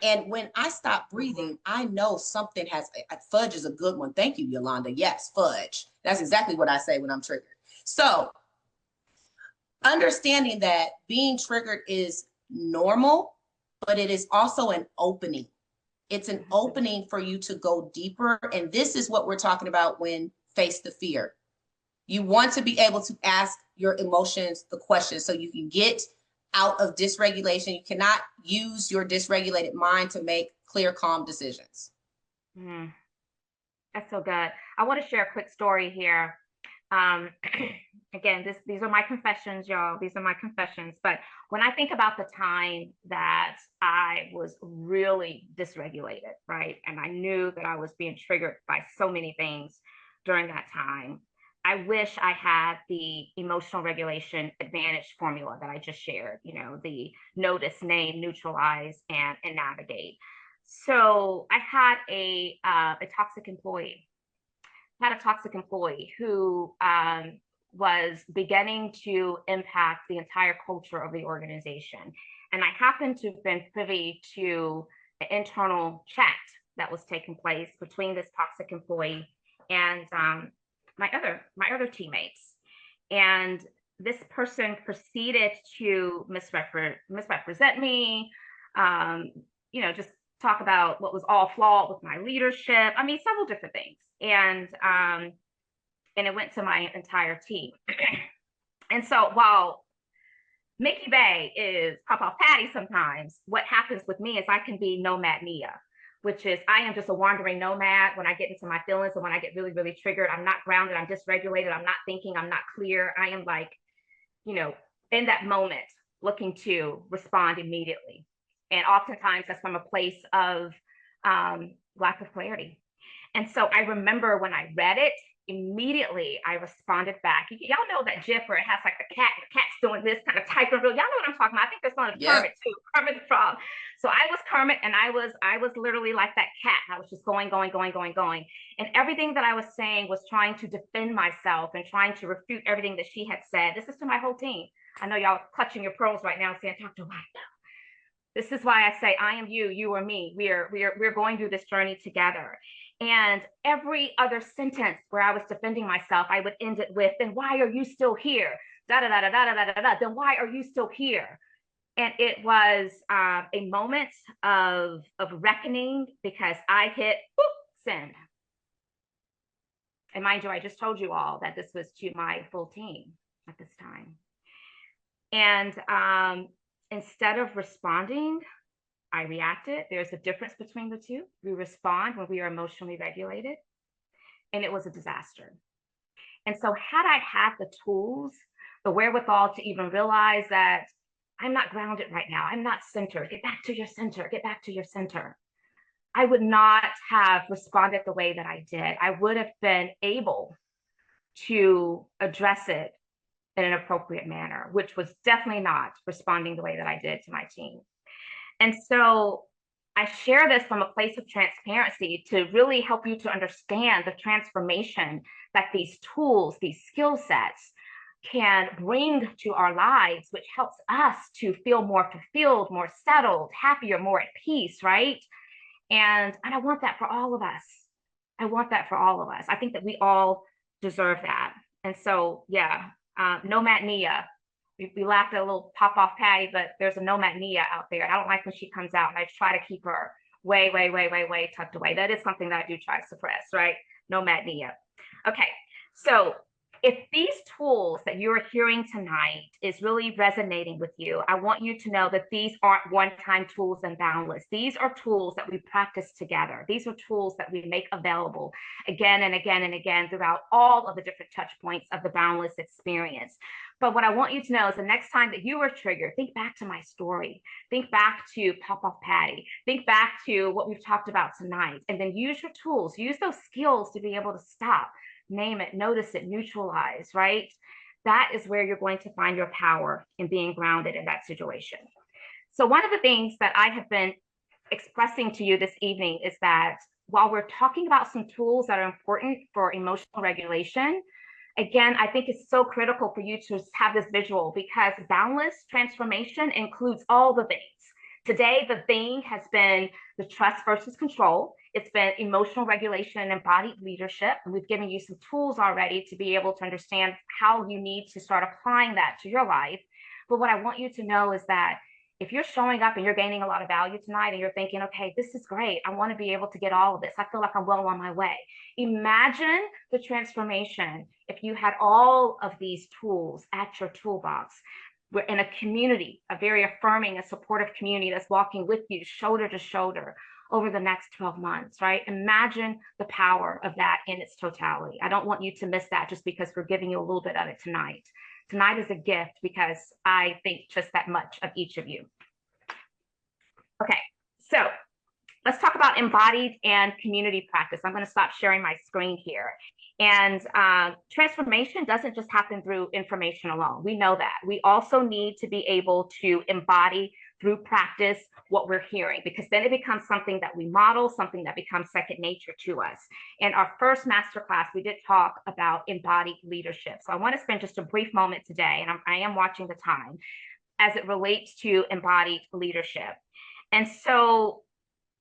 And when I stop breathing, I know something has, fudge is a good one. Thank you, Yolanda. Yes, fudge. That's exactly what I say when I'm triggered. So understanding that being triggered is normal, but it is also an opening. It's an opening for you to go deeper. And this is what we're talking about when face the fear. You want to be able to ask your emotions the question so you can get out of dysregulation. You cannot use your dysregulated mind to make clear, calm decisions. That's so good. I want to share a quick story here. Again, these are my confessions, y'all. These are my confessions. But when I think about the time that I was really dysregulated, right, and I knew that I was being triggered by so many things during that time, I wish I had the emotional regulation advantage formula that I just shared, the notice, name, neutralize, and navigate. So I had a toxic employee, who was beginning to impact the entire culture of the organization. And I happened to have been privy to an internal chat that was taking place between this toxic employee and my other teammates. And this person proceeded to misrepresent me, just talk about what was all flawed with my leadership. I mean, several different things. And it went to my entire team. And so while Mikki Bey is pop-off Patty sometimes, what happens with me is I can be nomad Nia, which is I am just a wandering nomad when I get into my feelings, and when I get really, really triggered, I'm not grounded, I'm dysregulated, I'm not thinking, I'm not clear. I am like, in that moment, looking to respond immediately. And oftentimes that's from a place of lack of clarity. And so I remember when I read it, immediately I responded back. Y'all know that GIF where it has like the cat's doing this kind of type of real. Y'all know what I'm talking about. I think there's one of Kermit too, Kermit the Frog. So I was Kermit, and I was literally like that cat. I was just going. And everything that I was saying was trying to defend myself and trying to refute everything that she had said. This is to my whole team. I know y'all clutching your pearls right now saying, Dr. White, no. This is why I say I am you, you are me. We're going through this journey together. And every other sentence where I was defending myself, I would end it with, then why are you still here? Da da da da da da da da. Then why are you still here? And it was a moment of reckoning, because I hit send. And mind you, I just told you all that this was to my full team at this time. And instead of responding, I reacted. There's a difference between the two. We respond when we are emotionally regulated, and it was a disaster. And so had I had the tools, the wherewithal to even realize that I'm not grounded right now, I'm not centered, get back to your center, get back to your center, I would not have responded the way that I did. I would have been able to address it in an appropriate manner, which was definitely not responding the way that I did to my team. And so I share this from a place of transparency to really help you to understand the transformation that these tools, these skill sets can bring to our lives, which helps us to feel more fulfilled, more settled, happier, more at peace, right? And I want that for all of us. I want that for all of us. I think that we all deserve that. And so, yeah, Nomad Nia. We laughed at a little pop-off Patty, but there's a nomad Nia out there. I don't like when she comes out, and I try to keep her way tucked away. That is something that I do try to suppress, right? Nomad Nia. Okay, so if these tools that you're hearing tonight is really resonating with you, I want you to know that these aren't one-time tools in Boundless. These are tools that we practice together. These are tools that we make available again and again and again throughout all of the different touch points of the Boundless experience. But what I want you to know is the next time that you are triggered, think back to my story. Think back to Pop-Off Patty. Think back to what we've talked about tonight. And then use your tools. Use those skills to be able to stop, name it, notice it, neutralize, right? That is where you're going to find your power in being grounded in that situation. So one of the things that I have been expressing to you this evening is that while we're talking about some tools that are important for emotional regulation, again, I think it's so critical for you to have this visual, because Boundless transformation includes all the things. Today, the thing has been the trust versus control. It's been emotional regulation and embodied leadership. And we've given you some tools already to be able to understand how you need to start applying that to your life. But what I want you to know is that if you're showing up and you're gaining a lot of value tonight and you're thinking, okay, this is great, I want to be able to get all of this, I feel like I'm well on my way. Imagine the transformation if you had all of these tools at your toolbox. We're in a community, a very affirming and supportive community that's walking with you shoulder to shoulder over the next 12 months, right? Imagine the power of that in its totality. I don't want you to miss that just because we're giving you a little bit of it tonight. Tonight is a gift because I think just that much of each of you. Okay, so let's talk about embodied and community practice. I'm going to stop sharing my screen here. And transformation doesn't just happen through information alone. We know that. We also need to be able to embody through practice what we're hearing, because then it becomes something that we model, something that becomes second nature to us. In our first masterclass, we did talk about embodied leadership. So I want to spend just a brief moment today, and I am watching the time, as it relates to embodied leadership. And so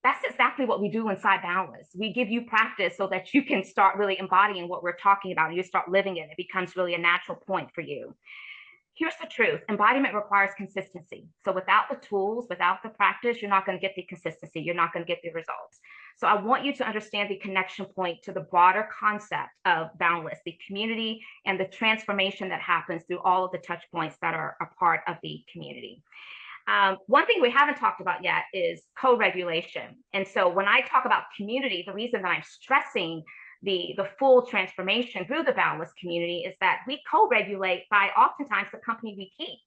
that's exactly what we do inside Boundless. We give you practice so that you can start really embodying what we're talking about, and you start living it. It becomes really a natural point for you. Here's the truth. Embodiment requires consistency. So without the tools, without the practice, you're not going to get the consistency. You're not going to get the results. So I want you to understand the connection point to the broader concept of Boundless, the community, and the transformation that happens through all of the touch points that are a part of the community. One thing we haven't talked about yet is co-regulation. And so when I talk about community, the reason that I'm stressing the full transformation through the Boundless community is that we co-regulate by oftentimes the company we keep.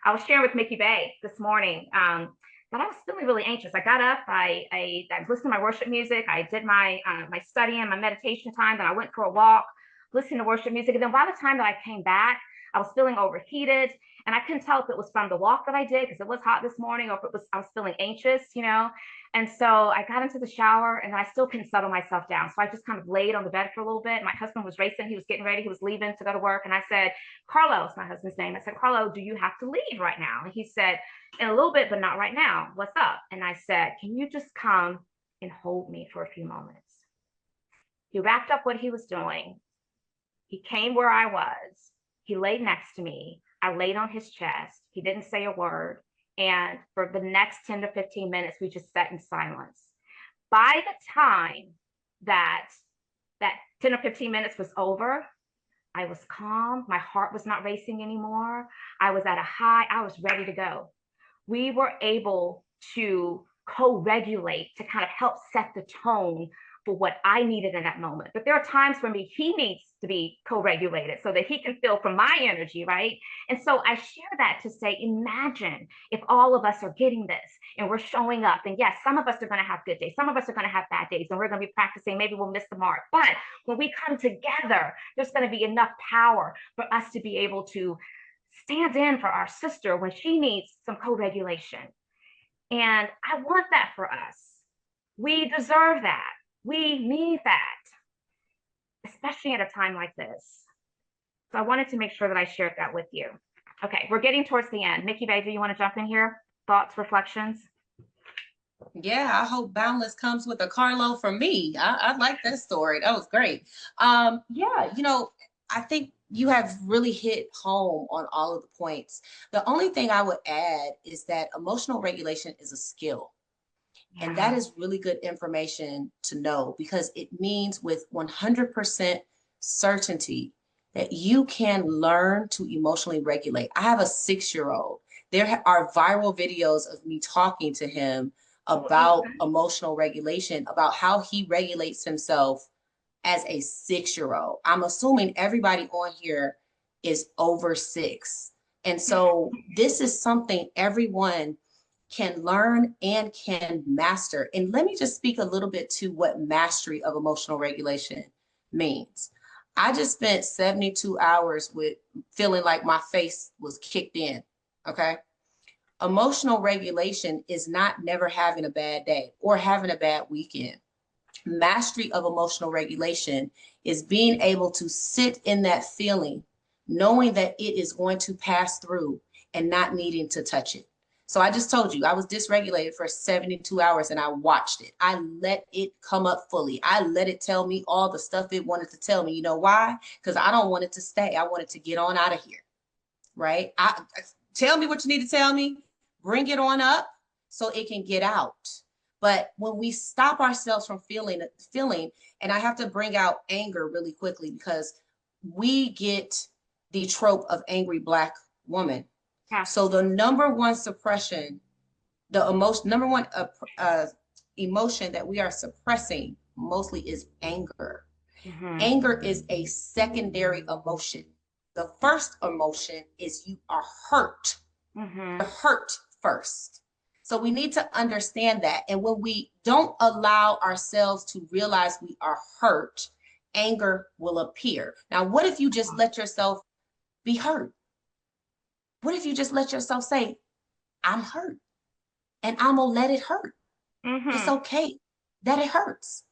I was sharing with Mikki Bey this morning that I was feeling really anxious. I got up, I listened to my worship music, I did my study and my meditation time, then I went for a walk, listening to worship music. And then by the time that I came back, I was feeling overheated, and I couldn't tell if it was from the walk that I did because it was hot this morning, or if I was feeling anxious, And so I got into the shower, and I still couldn't settle myself down. So I just kind of laid on the bed for a little bit. My husband was racing. He was getting ready. He was leaving to go to work. And I said, Carlos, my husband's name. I said, Carlo, do you have to leave right now? And he said, in a little bit, but not right now. What's up? And I said, can you just come and hold me for a few moments? He wrapped up what he was doing. He came where I was. He laid next to me. I laid on his chest. He didn't say a word. And for the next 10 to 15 minutes, we just sat in silence. By the time that 10 or 15 minutes was over, I was calm. My heart was not racing anymore. I was at a high. I was ready to go. We were able to co-regulate to kind of help set the tone for what I needed in that moment. But there are times for me, he needs to be co-regulated so that he can feel from my energy, right? And so I share that to say, imagine if all of us are getting this and we're showing up. And yes, some of us are going to have good days. Some of us are going to have bad days, and we're going to be practicing. Maybe we'll miss the mark. But when we come together, there's going to be enough power for us to be able to stand in for our sister when she needs some co-regulation. And I want that for us. We deserve that. We need that, especially at a time like this. So I wanted to make sure that I shared that with you. Okay, we're getting towards the end. Mikki Bey, do you want to jump in here? Thoughts, reflections? Yeah, I hope Boundless comes with a carload from me. I like that story. That was great. Yeah, I think you have really hit home on all of the points. The only thing I would add is that emotional regulation is a skill. And that is really good information to know, because it means with 100% certainty that you can learn to emotionally regulate. I have a 6-year-old. There are viral videos of me talking to him about emotional regulation, about how he regulates himself as a 6-year-old. I'm assuming everybody on here is over 6. And so this is something everyone can learn and can master. And let me just speak a little bit to what mastery of emotional regulation means. I just spent 72 hours with feeling like my face was kicked in, okay? Emotional regulation is not never having a bad day or having a bad weekend. Mastery of emotional regulation is being able to sit in that feeling, knowing that it is going to pass through and not needing to touch it. So I just told you, I was dysregulated for 72 hours and I watched it. I let it come up fully. I let it tell me all the stuff it wanted to tell me. You know why? Because I don't want it to stay. I want it to get on out of here, right? Tell me what you need to tell me. Bring it on up so it can get out. But when we stop ourselves from feeling, and I have to bring out anger really quickly, because we get the trope of angry Black woman. So the number one suppression, the number one emotion that we are suppressing mostly is anger. Mm-hmm. Anger is a secondary emotion. The first emotion is you are hurt. Mm-hmm. You're hurt first. So we need to understand that. And when we don't allow ourselves to realize we are hurt anger will appear. Now, what if you just let yourself be hurt? What if you just let yourself say, I'm hurt and I'm gonna let it hurt. It's okay that it hurts.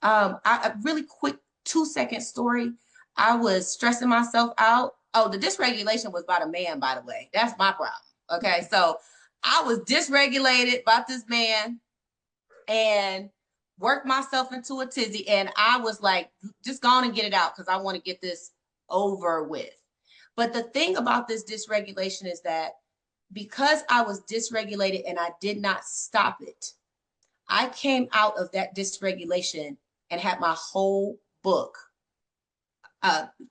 A really quick 2-second story. I was stressing myself out. Oh, the dysregulation was by the man, by the way. That's my problem. Okay, so I was dysregulated about this man and worked myself into a tizzy. And I was like, just go on and get it out because I want to get this over with. But the thing about this dysregulation is that because I was dysregulated and I did not stop it, I came out of that dysregulation and had my whole book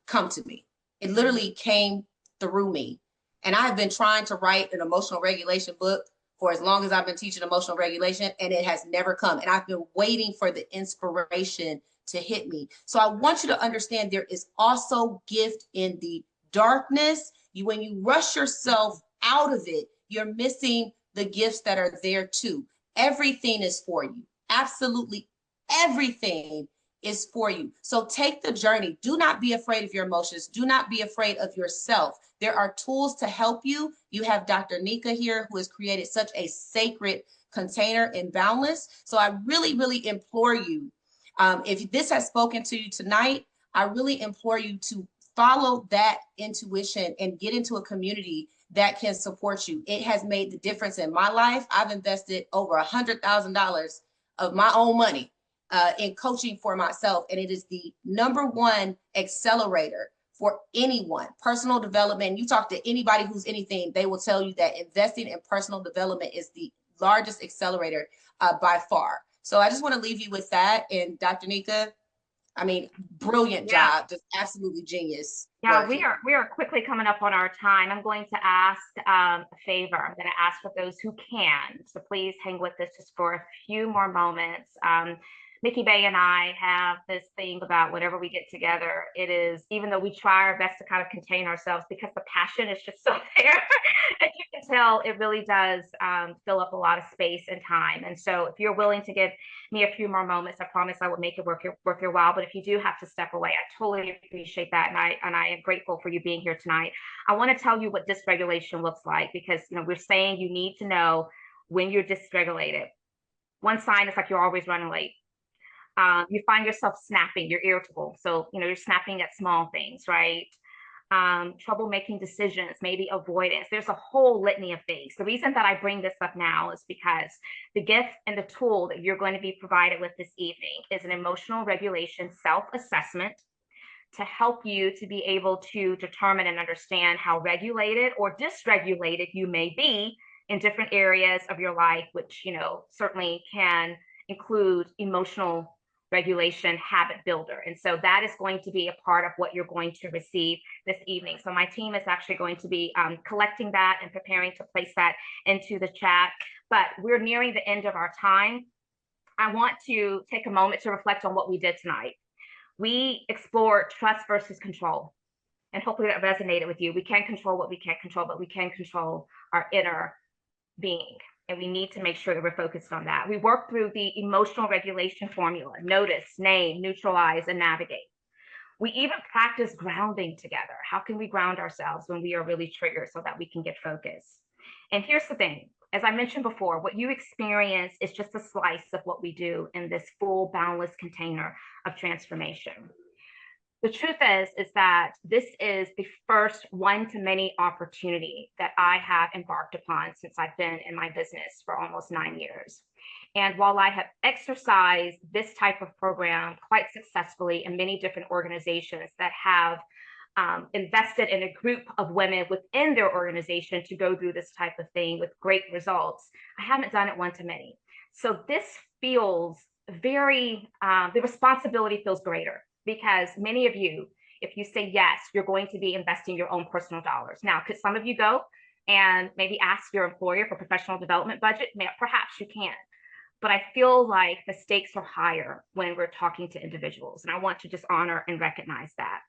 come to me. It literally came through me. And I've been trying to write an emotional regulation book for as long as I've been teaching emotional regulation, and it has never come. And I've been waiting for the inspiration to hit me. So I want you to understand there is also gift in the darkness. When you rush yourself out of it, you're missing the gifts that are there too. Everything is for you. Absolutely everything is for you. So take the journey. Do not be afraid of your emotions. Do not be afraid of yourself. There are tools to help you. You have Dr. Nika here, who has created such a sacred container in Boundless. So I really, really implore you, if this has spoken to you tonight, I really implore you to follow that intuition and get into a community that can support you. It has made the difference in my life. I've invested over $100,000 of my own money in coaching for myself. And it is the #1 accelerator for anyone. Personal development. You talk to anybody who's anything, they will tell you that investing in personal development is the largest accelerator by far. So I just want to leave you with that. And Dr. Nika, I mean, brilliant job, just absolutely genius. Yeah, we are quickly coming up on our time. I'm going to ask a favor. I'm going to ask for those who can. So please hang with us just for a few more moments. Mikki Bey and I have this thing about whenever we get together, it is, even though we try our best to kind of contain ourselves because the passion is just so there, and you can tell it really does fill up a lot of space and time. And so if you're willing to give me a few more moments, I promise I will make it worth your while. But if you do have to step away, I totally appreciate that. And I am grateful for you being here tonight. I want to tell you what dysregulation looks like, because we're saying you need to know when you're dysregulated. One sign is like you're always running late. You find yourself snapping, you're irritable. So, you're snapping at small things, right? Trouble making decisions, maybe avoidance. There's a whole litany of things. The reason that I bring this up now is because the gift and the tool that you're going to be provided with this evening is an emotional regulation self-assessment to help you to be able to determine and understand how regulated or dysregulated you may be in different areas of your life, which, certainly can include emotional regulation habit builder. And so that is going to be a part of what you're going to receive this evening. So my team is actually going to be collecting that and preparing to place that into the chat. But we're nearing the end of our time. I want to take a moment to reflect on what we did tonight. We explored trust versus control. And hopefully that resonated with you. We can't control what we can't control, but we can control our inner being. And we need to make sure that we're focused on that. We work through the emotional regulation formula: notice, name, neutralize, and navigate. We even practice grounding together. How can we ground ourselves when we are really triggered so that we can get focused? And here's the thing. As I mentioned before, what you experience is just a slice of what we do in this full boundless container of transformation. The truth is that this is the first one-to-many opportunity that I have embarked upon since I've been in my business for almost 9 years. And while I have exercised this type of program quite successfully in many different organizations that have invested in a group of women within their organization to go through this type of thing with great results, I haven't done it one-to-many. So this feels very, the responsibility feels greater, because many of you, if you say yes, you're going to be investing your own personal dollars. Now, could some of you go and maybe ask your employer for professional development budget? Perhaps you can. But I feel like the stakes are higher when we're talking to individuals. And I want to just honor and recognize that.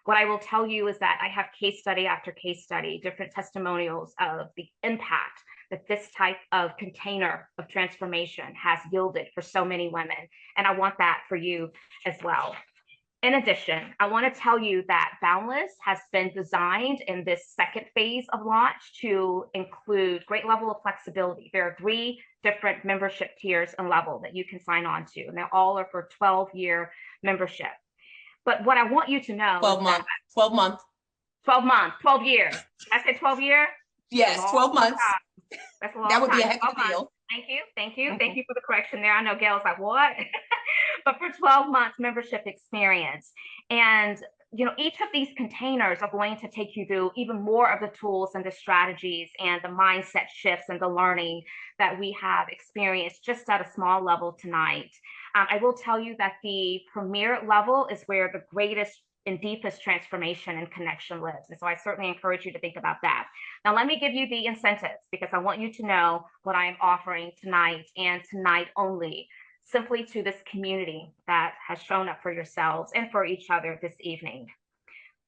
What I will tell you is that I have case study after case study, different testimonials of the impact that this type of container of transformation has yielded for so many women. And I want that for you as well. In addition, I want to tell you that Boundless has been designed in this second phase of launch to include great level of flexibility. There are 3 different membership tiers and level that you can sign on to, and they all are for 12-year membership. But what I want you to know 12 months, 12 months. 12 months, 12 years. Did I say 12 year? Yes, 12 months. That's a long That would time. be a heck of a deal. Thank you. Thank you. Thank you for the correction there. I know Gail's like, what? But for 12 months membership experience. And each of these containers are going to take you through even more of the tools and the strategies and the mindset shifts and the learning that we have experienced just at a small level tonight. I will tell you that the premier level is where the greatest and deepest transformation and connection lives. And so I certainly encourage you to think about that. Now, let me give you the incentives because I want you to know what I am offering tonight and tonight only, simply to this community that has shown up for yourselves and for each other this evening.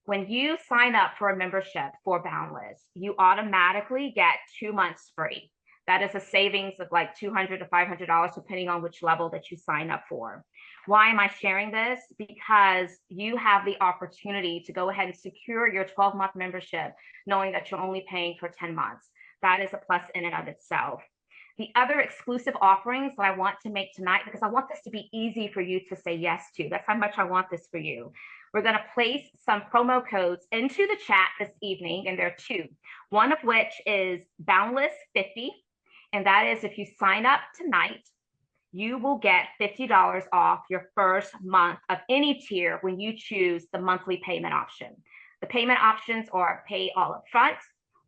When you sign up for a membership for Boundless, you automatically get 2 months free. That is a savings of like $200 to $500, depending on which level that you sign up for. Why am I sharing this? Because you have the opportunity to go ahead and secure your 12-month membership, knowing that you're only paying for 10 months. That is a plus in and of itself. The other exclusive offerings that I want to make tonight, because I want this to be easy for you to say yes to. That's how much I want this for you. We're going to place some promo codes into the chat this evening, and there are 2. One of which is Boundless 50, and that is if you sign up tonight, you will get $50 off your first month of any tier when you choose the monthly payment option. The payment options are pay all up front,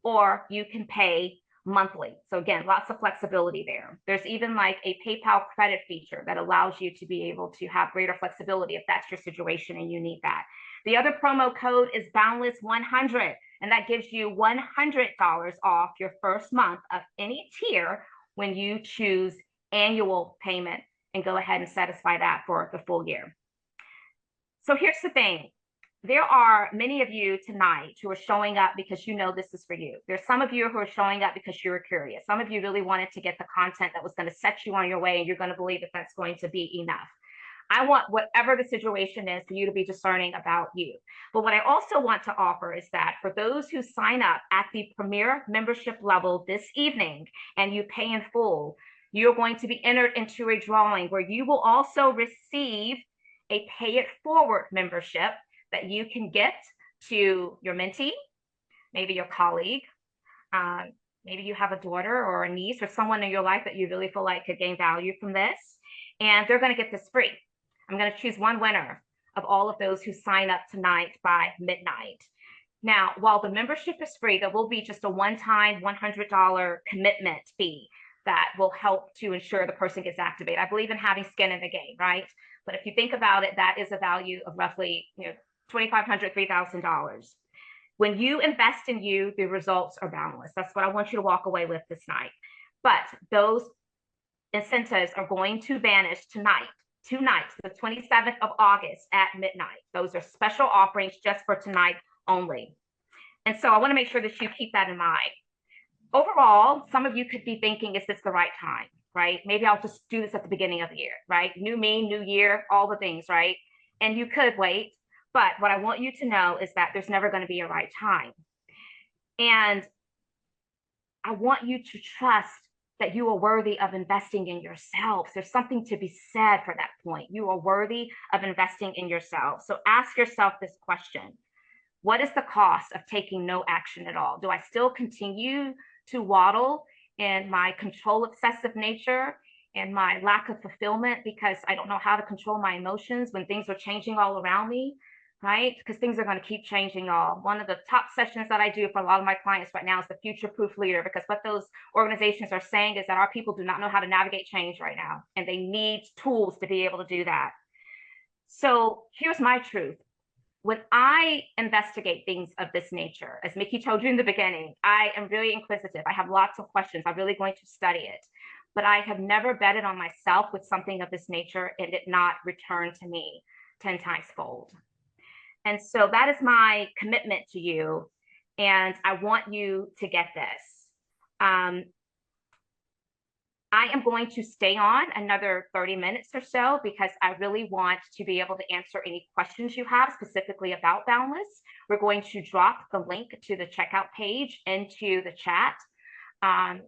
or you can pay monthly. So again, lots of flexibility there. There's even like a PayPal credit feature that allows you to be able to have greater flexibility if that's your situation and you need that. The other promo code is Boundless 100, and that gives you $100 off your first month of any tier when you choose annual payment and go ahead and satisfy that for the full year. So here's the thing. There are many of you tonight who are showing up because this is for you. There's some of you who are showing up because you were curious. Some of you really wanted to get the content that was going to set you on your way, and you're going to believe that that's going to be enough. I want whatever the situation is for you to be discerning about you. But what I also want to offer is that for those who sign up at the premier membership level this evening and you pay in full, you're going to be entered into a drawing where you will also receive a pay it forward membership that you can get to your mentee, maybe your colleague, maybe you have a daughter or a niece or someone in your life that you really feel like could gain value from this, and they're going to get this free. I'm going to choose one winner of all of those who sign up tonight by midnight. Now, while the membership is free, there will be just a one-time $100 commitment fee that will help to ensure the person gets activated. I believe in having skin in the game, right? But if you think about it, that is a value of roughly $2,500, $3,000. When you invest in you, the results are boundless. That's what I want you to walk away with this night. But those incentives are going to vanish tonight, 2 nights, the 27th of August at midnight. Those are special offerings just for tonight only. And so I want to make sure that you keep that in mind. Overall, some of you could be thinking, is this the right time, right? Maybe I'll just do this at the beginning of the year, right? New me, new year, all the things, right? And you could wait. But what I want you to know is that there's never going to be a right time. And I want you to trust that you are worthy of investing in yourselves. There's something to be said for that point. You are worthy of investing in yourself. So ask yourself this question. What is the cost of taking no action at all? Do I still continue to waddle in my control obsessive nature and my lack of fulfillment because I don't know how to control my emotions when things are changing all around me? Right? Because things are going to keep changing, y'all. One of the top sessions that I do for a lot of my clients right now is the future-proof leader, because what those organizations are saying is that our people do not know how to navigate change right now, and they need tools to be able to do that. So here's my truth. When I investigate things of this nature, as Mikki told you in the beginning, I am really inquisitive. I have lots of questions. I'm really going to study it. But I have never betted on myself with something of this nature and it not return to me 10 times fold. And so that is my commitment to you. And I want you to get this. I I am going to stay on another 30 minutes or so because I really want to be able to answer any questions you have specifically about Boundless. We're going to drop the link to the checkout page into the chat. And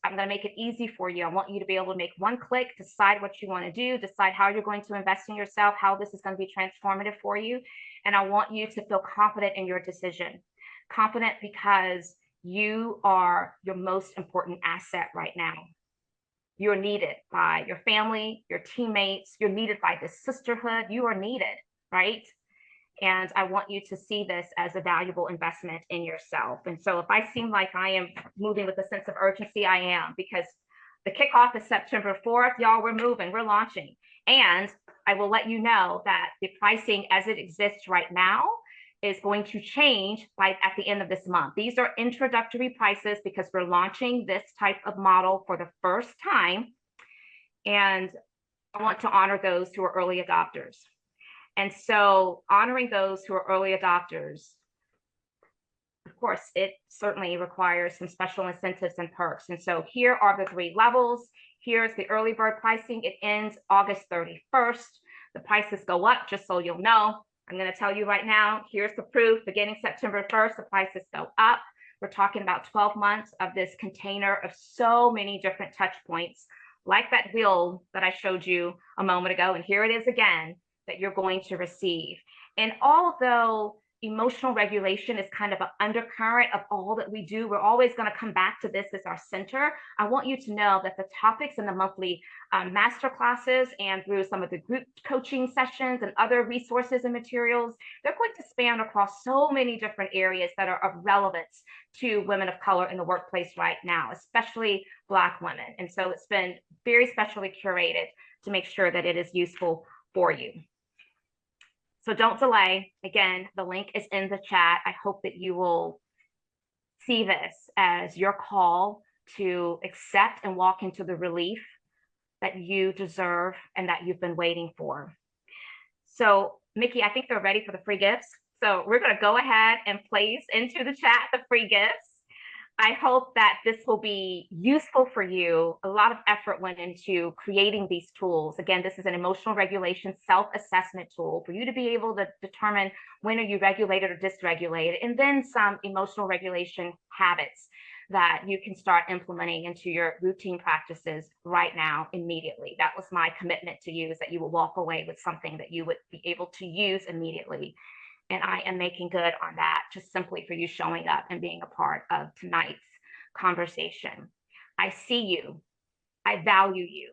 I'm going to make it easy for you. I want you to be able to make one click, decide what you want to do, decide how you're going to invest in yourself, how this is going to be transformative for you. And I want you to feel confident in your decision. Confident because you are your most important asset right now. You're needed by your family, your teammates, you're needed by this sisterhood, you are needed, right? And I want you to see this as a valuable investment in yourself. And so if I seem like I am moving with a sense of urgency, I am, because the kickoff is September 4th. Y'all, we're moving, we're launching. And I will let you know that the pricing as it exists right now is going to change at the end of this month. These are introductory prices because we're launching this type of model for the first time. And I want to honor those who are early adopters. And so honoring those who are early adopters, of course, it certainly requires some special incentives and perks. And so here are the 3 levels. Here's the early bird pricing. It ends August 31st. The prices go up, just so you'll know. I'm going to tell you right now, here's the proof. Beginning September 1st, the prices go up. We're talking about 12 months of this container of so many different touch points, like that wheel that I showed you a moment ago. And here it is again, that you're going to receive. And although emotional regulation is kind of an undercurrent of all that we do, we're always going to come back to this as our center. I want you to know that the topics in the monthly master classes and through some of the group coaching sessions and other resources and materials, they're going to span across so many different areas that are of relevance to women of color in the workplace right now, especially Black women. And so it's been very specially curated to make sure that it is useful for you. So don't delay. Again, the link is in the chat. I hope that you will see this as your call to accept and walk into the relief that you deserve and that you've been waiting for. So Mikki, I think they're ready for the free gifts. So we're going to go ahead and place into the chat the free gifts. I hope that this will be useful for you. A lot of effort went into creating these tools. Again, this is an emotional regulation self-assessment tool for you to be able to determine when are you regulated or dysregulated, and then some emotional regulation habits that you can start implementing into your routine practices right now, immediately. That was my commitment to you, is that you will walk away with something that you would be able to use immediately. And I am making good on that just simply for you showing up and being a part of tonight's conversation. I see you. I value you.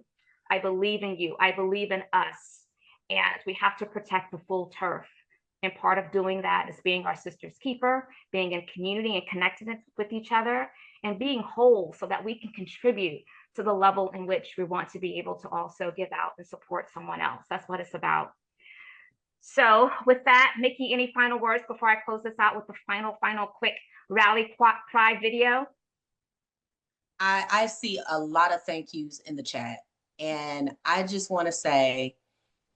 I believe in you. I believe in us. And we have to protect the full turf. And part of doing that is being our sister's keeper, being in community and connectedness with each other, and being whole so that we can contribute to the level in which we want to be able to also give out and support someone else. That's what it's about. So with that, Mikki, any final words before I close this out with the final quick rally cry video? I see a lot of thank yous in the chat. And I just want to say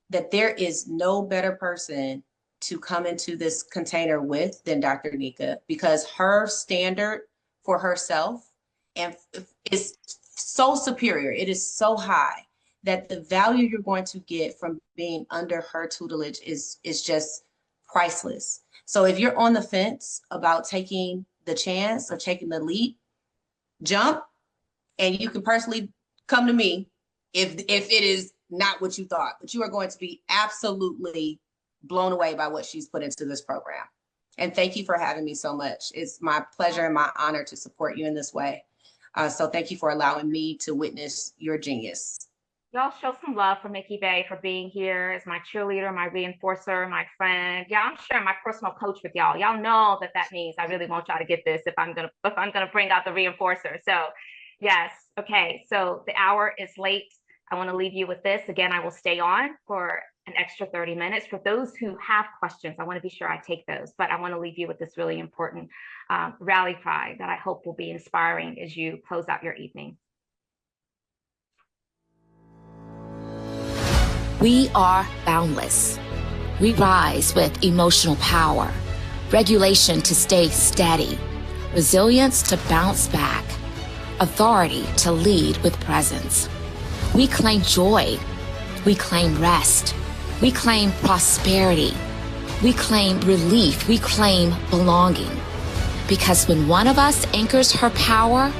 that there is no better person to come into this container with than Dr. Nika, because her standard for herself and is so superior. It is so high that the value you're going to get from being under her tutelage is just priceless. So if you're on the fence about taking the chance or taking the leap, jump, and you can personally come to me if it is not what you thought, but you are going to be absolutely blown away by what she's put into this program. And thank you for having me so much. It's my pleasure and my honor to support you in this way. So thank you for allowing me to witness your genius. Y'all show some love for Mikki Bey for being here as my cheerleader, my reinforcer, my friend. Yeah, I'm sharing my personal coach with y'all. Y'all know that that means I really want y'all to get this if I'm gonna bring out the reinforcer. So yes, okay. So the hour is late. I want to leave you with this. Again, I will stay on for an extra 30 minutes. For those who have questions, I want to be sure I take those, but I want to leave you with this really important rally cry that I hope will be inspiring as you close out your evening. We are boundless. We rise with emotional power, regulation to stay steady, resilience to bounce back, authority to lead with presence. We claim joy. We claim rest. We claim prosperity. We claim relief. We claim belonging. Because when one of us anchors her power,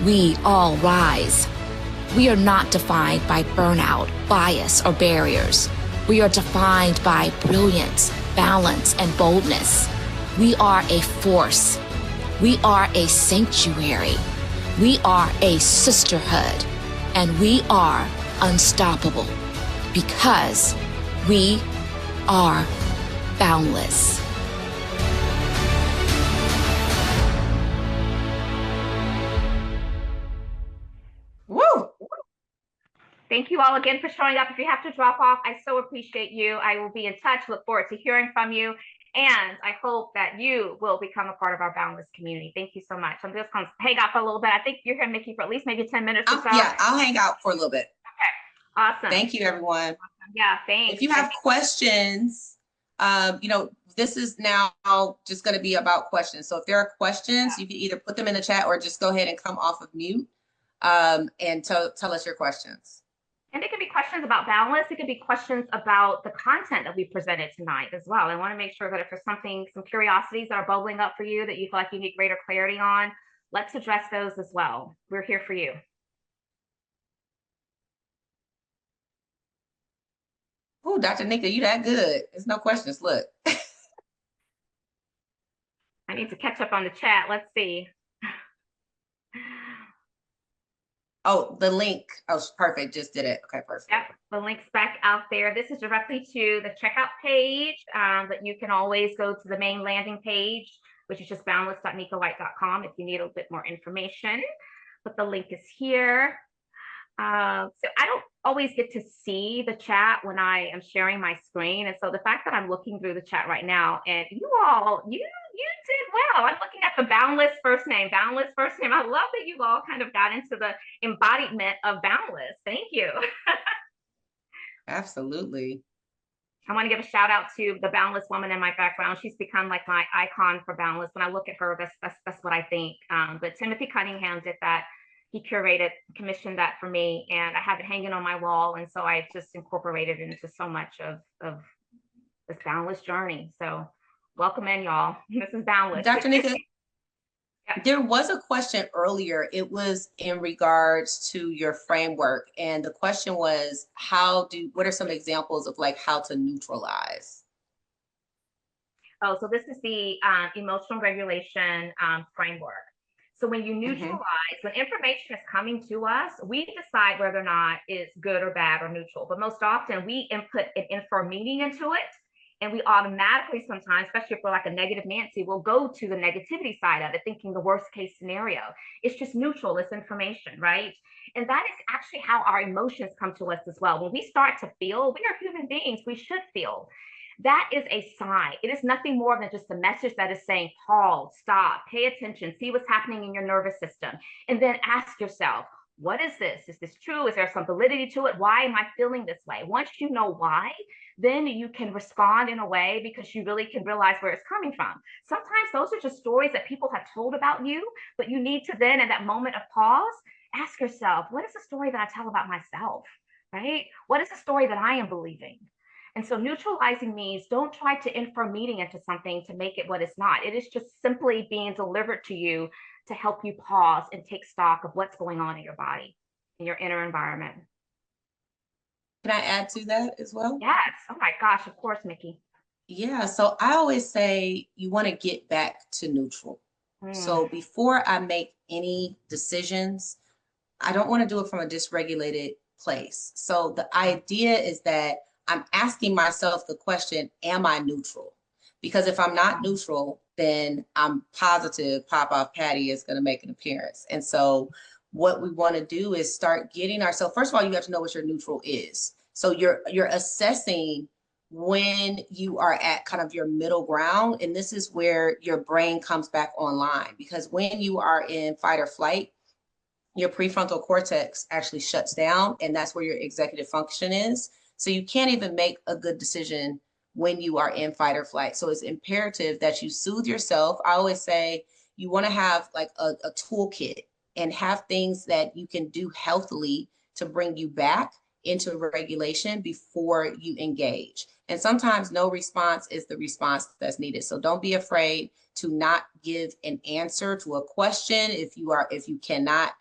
we all rise. We are not defined by burnout, bias, or barriers. We are defined by brilliance, balance, and boldness. We are a force. We are a sanctuary. We are a sisterhood. And we are unstoppable because we are boundless. Woo! Thank you all again for showing up. If you have to drop off, I so appreciate you. I will be in touch. Look forward to hearing from you. And I hope that you will become a part of our Boundless community. Thank you so much. I'm just going to hang out for a little bit. I think you're here, Mikki, for at least maybe 10 minutes or so. Yeah, I'll hang out for a little bit. Okay, awesome. Thank you, everyone. Awesome. Yeah, thanks. If you have questions, this is now just going to be about questions. So if there are questions, you can either put them in the chat or just go ahead and come off of mute and tell us your questions. And it could be questions about Boundless. It could be questions about the content that we presented tonight as well. I want to make sure that if there's some curiosities that are bubbling up for you that you feel like you need greater clarity on, let's address those as well. We're here for you. Oh, Dr. Nika, you that good. There's no questions. Look. I need to catch up on the chat. Let's see. Oh, the link. Oh, perfect. Just did it. Okay, perfect. Yep, the link's back out there. This is directly to the checkout page, but you can always go to the main landing page, which is just boundless.nikawhite.com if you need a bit more information. But the link is here. So I don't always get to see the chat when I am sharing my screen. And so the fact that I'm looking through the chat right now and you did well. I'm looking at the Boundless first name. I love that you all kind of got into the embodiment of Boundless. Thank you. Absolutely. I want to give a shout out to the Boundless woman in my background. She's become like my icon for Boundless. When I look at her, that's what I think. But Timothy Cunningham did that. He commissioned that for me, and I have it hanging on my wall. And so I just incorporated it into so much of this Boundless journey. So welcome in, y'all. This is Boundless. Dr. Nika, yeah. There was a question earlier. It was in regards to your framework. And the question was, what are some examples of like how to neutralize? Oh, so this is the emotional regulation framework. So when you neutralize, when information is coming to us, we decide whether or not it's good or bad or neutral. But most often we input an infer meaning into it. And we automatically sometimes, especially if we're like a negative Nancy, we'll go to the negativity side of it, thinking the worst case scenario. It's just neutral, it's information, right? And that is actually how our emotions come to us as well. When we start to feel, we are human beings, we should feel. That is a sign. It is nothing more than just a message that is saying, pause, stop, pay attention, see what's happening in your nervous system. And then ask yourself, what is this? Is this true? Is there some validity to it? Why am I feeling this way? Once you know why, then you can respond in a way because you really can realize where it's coming from. Sometimes those are just stories that people have told about you, but you need to then, in that moment of pause, ask yourself, what is the story that I tell about myself, right? What is the story that I am believing? And so neutralizing means don't try to infer meaning into something to make it what it's not. It is just simply being delivered to you to help you pause and take stock of what's going on in your body, in your inner environment. Can I add to that as well? Yes. Oh my gosh, of course, Mikki. Yeah, so I always say you want to get back to neutral. So before I make any decisions, I don't want to do it from a dysregulated place. So the idea is that I'm asking myself the question, am I neutral? Because if I'm not neutral, then I'm positive Pop-Off Patty is going to make an appearance. And so what we want to do is start getting ourselves, first of all, you have to know what your neutral is. So you're assessing when you are at kind of your middle ground. And this is where your brain comes back online, because when you are in fight or flight, your prefrontal cortex actually shuts down, and that's where your executive function is. So you can't even make a good decision when you are in fight or flight. So it's imperative that you soothe yourself. I always say you want to have like a toolkit, and have things that you can do healthily to bring you back into regulation before you engage. And sometimes no response is the response that's needed. So don't be afraid to not give an answer to a question. If you cannot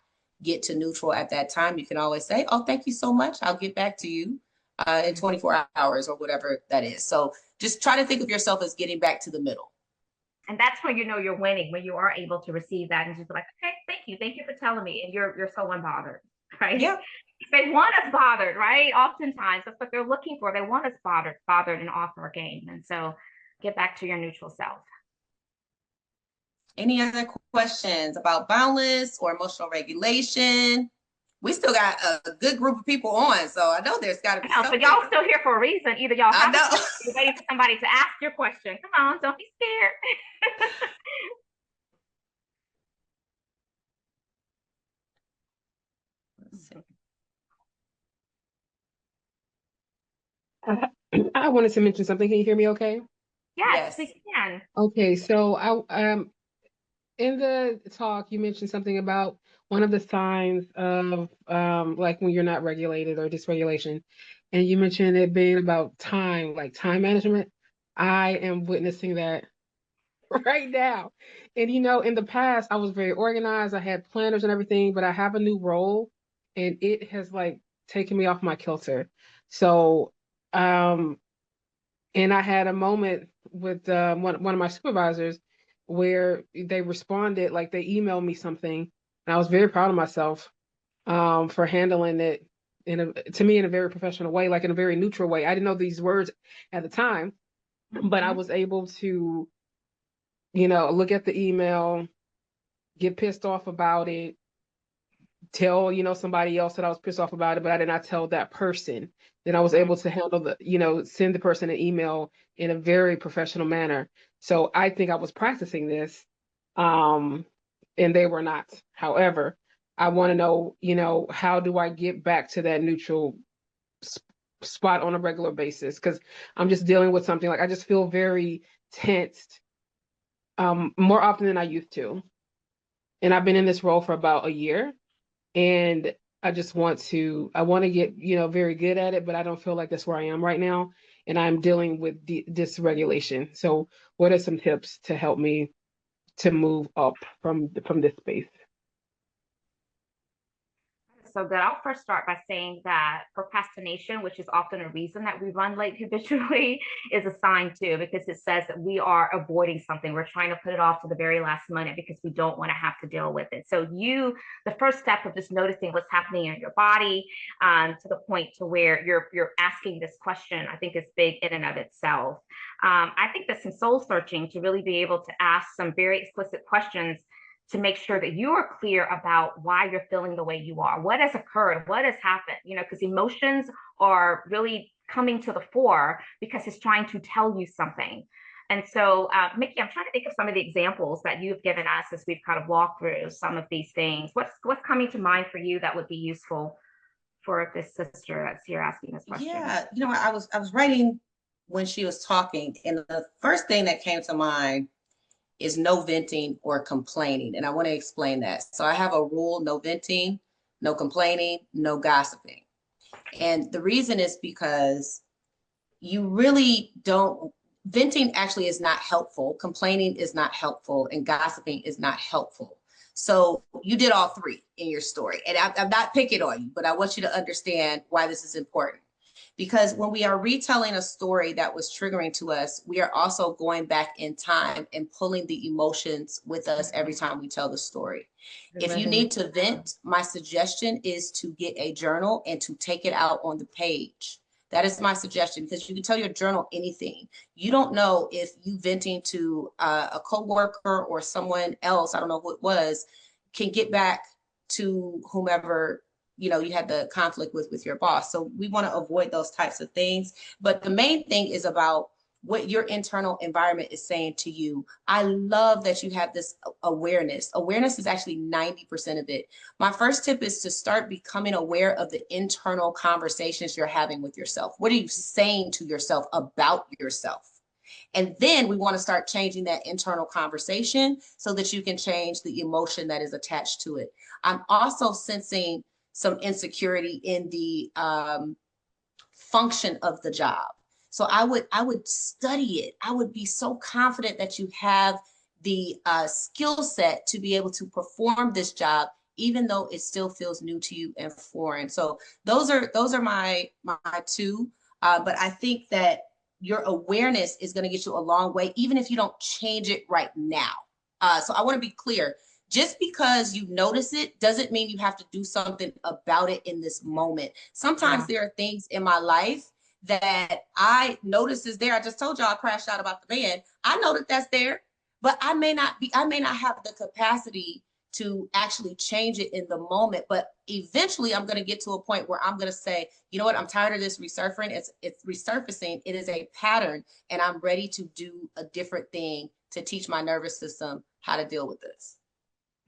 get to neutral at that time, you can always say, oh, thank you so much. I'll get back to you in 24 hours or whatever that is. So just try to think of yourself as getting back to the middle. And that's when you know you're winning, when you are able to receive that and just be like, okay, thank you for telling me. And you're so unbothered, right? Yeah. They want us bothered, right? Oftentimes that's what they're looking for. They want us bothered and off our game. And so get back to your neutral self. Any other questions about Boundless or emotional regulation? We still got a good group of people on, so I know there's got to be something. But y'all still here for a reason. Either y'all have you're waiting for somebody to ask your question. Come on, don't be scared. I wanted to mention something. Can you hear me okay? Yes, we can. Okay, so in the talk you mentioned something about one of the signs of like when you're not regulated or dysregulation, and you mentioned it being about time, like time management. I am witnessing that right now. And in the past I was very organized. I had planners and everything, but I have a new role and it has like taken me off my kilter. So and I had a moment with one of my supervisors where they responded, like they emailed me something, and I was very proud of myself for handling it to me in a very professional way, like in a very neutral way. I didn't know these words at the time, but I was able to, look at the email, get pissed off about it, tell somebody else that I was pissed off about it, but I did not tell that person. Then I was able to handle send the person an email in a very professional manner. So I think I was practicing this, and they were not. However, I want to know, how do I get back to that neutral spot on a regular basis? Because I'm just dealing with something like I just feel very tensed more often than I used to. And I've been in this role for about a year. And I want to get, very good at it, but I don't feel like that's where I am right now. And I'm dealing with dysregulation. So what are some tips to help me to move up from this space? So good. I'll first start by saying that procrastination, which is often a reason that we run late habitually, is a sign too, because it says that we are avoiding something. We're trying to put it off to the very last minute because we don't want to have to deal with it. So the first step of just noticing what's happening in your body, to the point to where you're asking this question, I think is big in and of itself. I think that some soul searching to really be able to ask some very explicit questions to make sure that you are clear about why you're feeling the way you are, what has occurred, what has happened, because emotions are really coming to the fore because it's trying to tell you something. And so, Mikki, I'm trying to think of some of the examples that you've given us as we've kind of walked through some of these things. What's coming to mind for you that would be useful for this sister that's here asking this question? Yeah, I was writing when she was talking, and the first thing that came to mind is no venting or complaining. And I want to explain that. So I have a rule: no venting, no complaining, no gossiping. And the reason is because you really don't, venting actually is not helpful. Complaining is not helpful, and gossiping is not helpful. So you did all three in your story. And I'm not picking on you, but I want you to understand why this is important. Because when we are retelling a story that was triggering to us, we are also going back in time and pulling the emotions with us every time we tell the story. If you need to vent, my suggestion is to get a journal and to take it out on the page. That is my suggestion, because you can tell your journal anything. You don't know if you venting to a coworker or someone else, I don't know who it was, can get back to whomever you had the conflict with your boss. So we want to avoid those types of things. But the main thing is about what your internal environment is saying to you. I love that you have this awareness. Awareness is actually 90% of it. My first tip is to start becoming aware of the internal conversations you're having with yourself. What are you saying to yourself about yourself? And then we want to start changing that internal conversation so that you can change the emotion that is attached to it. I'm also sensing some insecurity in the function of the job. So I would study it. I would be so confident that you have the skill set to be able to perform this job, even though it still feels new to you and foreign. So those are my two. But I think that your awareness is going to get you a long way, even if you don't change it right now. So I want to be clear. Just because you notice it doesn't mean you have to do something about it in this moment. Sometimes there are things in my life that I notice is there. I just told y'all I crashed out about the van. I know that that's there, but I may not have the capacity to actually change it in the moment. But eventually I'm going to get to a point where I'm going to say, you know what, I'm tired of this resurfacing. It's resurfacing. It is a pattern, and I'm ready to do a different thing to teach my nervous system how to deal with this.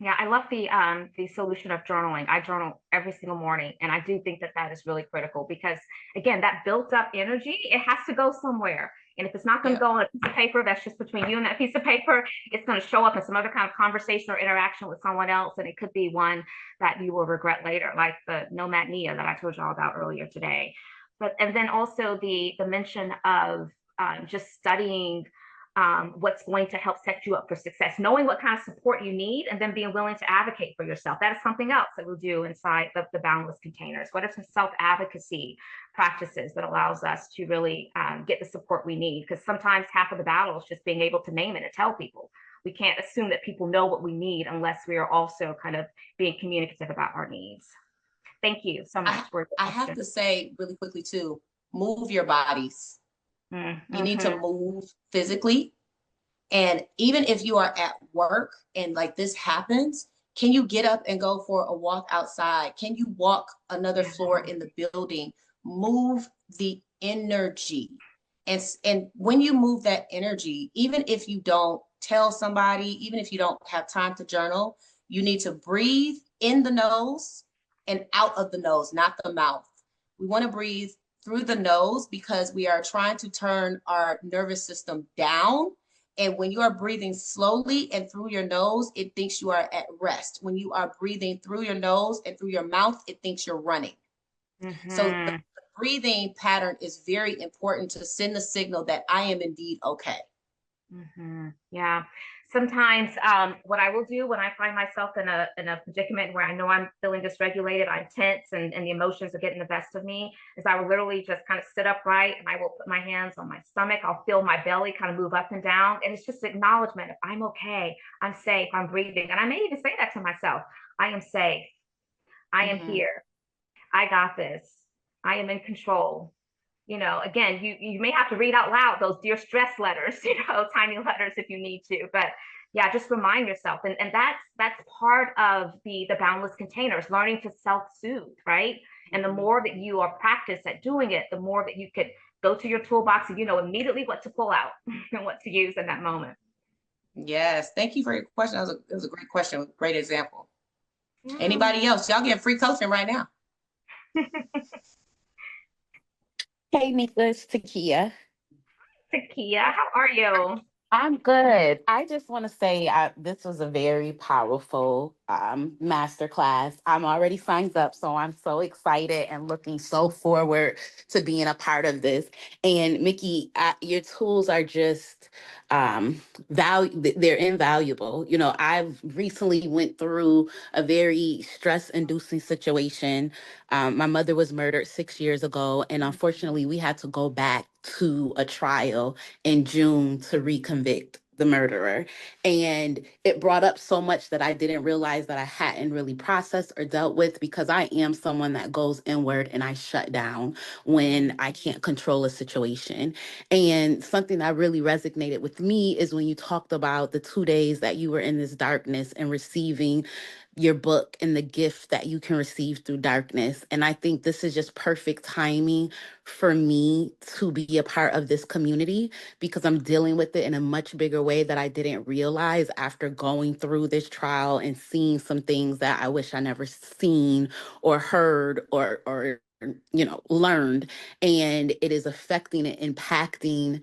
Yeah, I love the solution of journaling. I journal every single morning, and I do think that that is really critical because, again, that built up energy, it has to go somewhere. And if it's not going to go on a piece of paper, that's just between you and that piece of paper, it's going to show up in some other kind of conversation or interaction with someone else, and it could be one that you will regret later, like the Nomad Nia that I told y'all about earlier today. But and then also the mention of just studying what's going to help set you up for success, knowing what kind of support you need, and then being willing to advocate for yourself. That is something else that we'll do inside the Boundless containers. What are some self-advocacy practices that allows us to really get the support we need? Because sometimes half of the battle is just being able to name it and tell people. We can't assume that people know what we need unless we are also kind of being communicative about our needs. Thank you so much for I have to say really quickly too, move your bodies. Mm-hmm. You need to move physically. And even if you are at work and like this happens, can you get up and go for a walk outside? Can you walk another floor in the building? Move the energy. And when you move that energy, even if you don't tell somebody, even if you don't have time to journal, you need to breathe in the nose and out of the nose, not the mouth. We want to breathe through the nose because we are trying to turn our nervous system down. And when you are breathing slowly and through your nose, it thinks you are at rest. When you are breathing through your nose and through your mouth, it thinks you're running. So the breathing pattern is very important to send the signal that I am indeed okay. Yeah. Sometimes what I will do when I find myself in a predicament where I know I'm feeling dysregulated, I'm tense, and the emotions are getting the best of me, is I will literally just kind of sit upright and I will put my hands on my stomach. I'll feel my belly kind of move up and down. And it's just acknowledgement of I'm okay, I'm safe, I'm breathing. And I may even say that to myself. I am safe. I am here. I got this. I am in control. You know, again, you may have to read out loud those dear stress letters, you know, tiny letters if you need to, but yeah, just remind yourself. And that's part of the boundless containers, learning to self-soothe, right? And the more that you are practiced at doing it, the more that you could go to your toolbox and you know immediately what to pull out and what to use in that moment. Yes, thank you for your question. That was a great question, great example. Anybody else? Y'all get free coaching right now. Hey, Nika, it's Takia. Takia, how are you? I'm good. I just want to say this was a very powerful masterclass. I'm already signed up, so I'm so excited and looking so forward to being a part of this. And Mikki, your tools are just they're invaluable. You know, I've recently went through a very stress-inducing situation. My mother was murdered 6 years ago, and unfortunately, we had to go back to a trial in June to reconvict the murderer. And it brought up so much that I didn't realize that I hadn't really processed or dealt with because I am someone that goes inward and I shut down when I can't control a situation. And something that really resonated with me is when you talked about the 2 days that you were in this darkness and receiving your book and the gift that you can receive through darkness. And I think this is just perfect timing for me to be a part of this community because I'm dealing with it in a much bigger way that I didn't realize after going through this trial and seeing some things that I wish I never seen or heard or you know learned. And it is affecting and impacting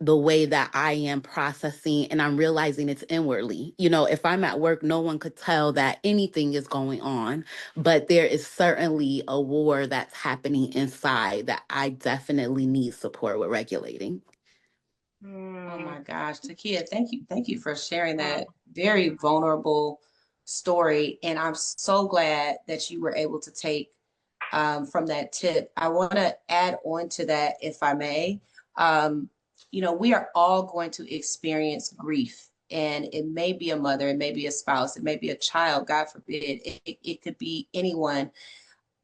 the way that I am processing, and I'm realizing it's inwardly. You know, if I'm at work, no one could tell that anything is going on, but there is certainly a war that's happening inside that I definitely need support with regulating. Oh my gosh, Takia, thank you. Thank you for sharing that very vulnerable story. And I'm so glad that you were able to take from that tip. I want to add on to that, if I may. You know, we are all going to experience grief, and it may be a mother, it may be a spouse, it may be a child, God forbid, it could be anyone.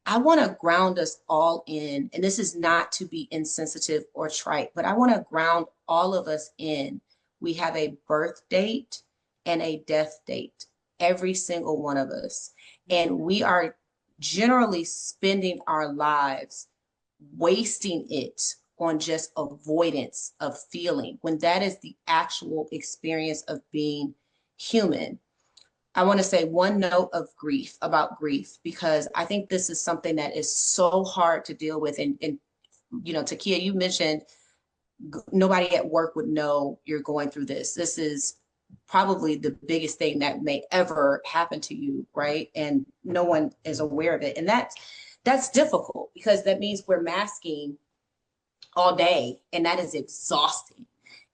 I want to ground us all in, and this is not to be insensitive or trite, but I want to ground all of us in. We have a birth date and a death date, every single one of us. And we are generally spending our lives wasting it on just avoidance of feeling when that is the actual experience of being human. I want to say one note of grief about grief, because I think this is something that is so hard to deal with. And you know, Takia, you mentioned nobody at work would know you're going through this. This is probably the biggest thing that may ever happen to you, right? And no one is aware of it. And that's difficult, because that means we're masking all day, and that is exhausting.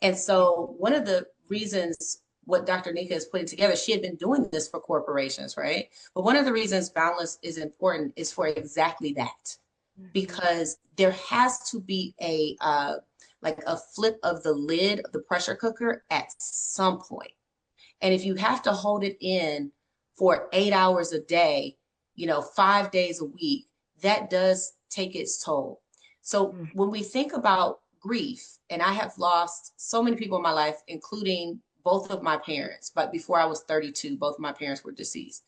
And so one of the reasons what Dr. Nika is putting together, she had been doing this for corporations, right? But one of the reasons Boundless is important is for exactly that, because there has to be a like a flip of the lid of the pressure cooker at some point. And if you have to hold it in for 8 hours a day, you know, 5 days a week, that does take its toll. So when we think about grief, and I have lost so many people in my life, including both of my parents, but before I was 32, both of my parents were deceased.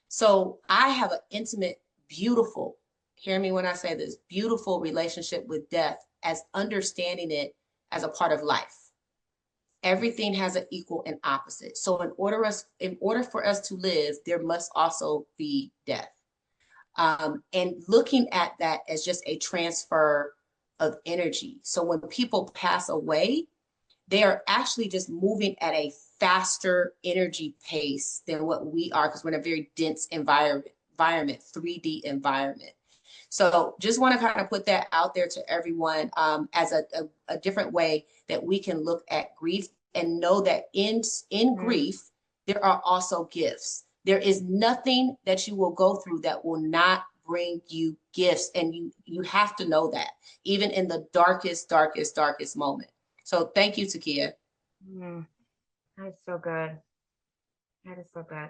So I have an intimate, beautiful, hear me when I say this, beautiful relationship with death, as understanding it as a part of life. Everything has an equal and opposite. So in order for us to live, there must also be death. And looking at that as just a transfer of energy. So when people pass away, they are actually just moving at a faster energy pace than what we are, because we're in a very dense environment, 3D environment. So just want to kind of put that out there to everyone as a different way that we can look at grief, and know that in grief, there are also gifts. There is nothing that you will go through that will not bring you gifts. And you have to know that, even in the darkest moment. So thank you, Takia. That is so good. That is so good.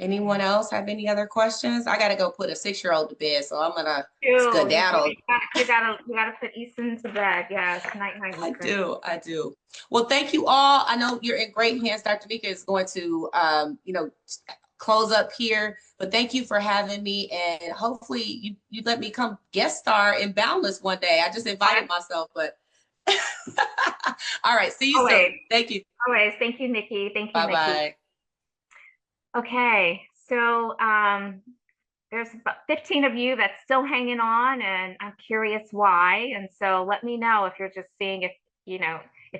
Anyone else have any other questions? I gotta go put a 6-year-old to bed, so I'm gonna You skedaddle. gotta put Easton to bed. Yes, night. I do. Well, thank you all. I know you're in great hands. Dr. Nika is going to, close up here, but thank you for having me, and hopefully you let me come guest star in Boundless one day. I just invited myself, but all right. See you soon. Thank you. Always. Thank you, Nikki. Thank you, Nikki. Bye-bye. Okay, so there's about 15 of you that's still hanging on, and I'm curious why. And so let me know if you're just seeing if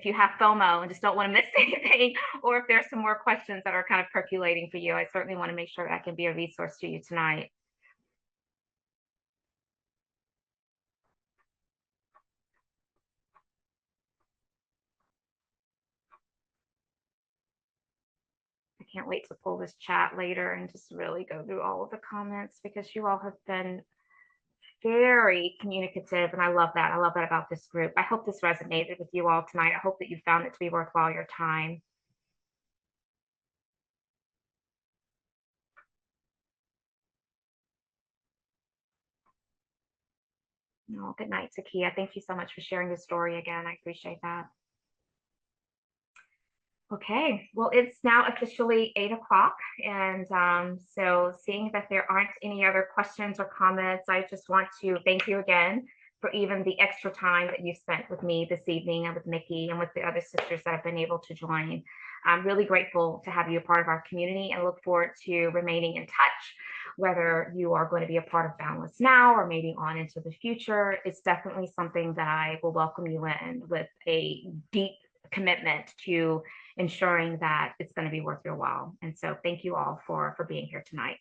you have FOMO and just don't want to miss anything, or if there's some more questions that are kind of percolating for you. I certainly want to make sure that I can be a resource to you tonight. I can't wait to pull this chat later and just really go through all of the comments, because you all have been very communicative, and I love that. I love that about this group. I hope this resonated with you all tonight. I hope that you found it to be worthwhile your time. No, good night, Takia. Thank you so much for sharing your story again. I appreciate that. Okay, well, it's now officially 8 o'clock. And so seeing that there aren't any other questions or comments, I just want to thank you again for even the extra time that you spent with me this evening, and with Mikki and with the other sisters that have been able to join. I'm really grateful to have you a part of our community, and look forward to remaining in touch. whether you are going to be a part of Boundless now or maybe on into the future, it's definitely something that I will welcome you in with a deep commitment to ensuring that it's going to be worth your while. And so thank you all for being here tonight.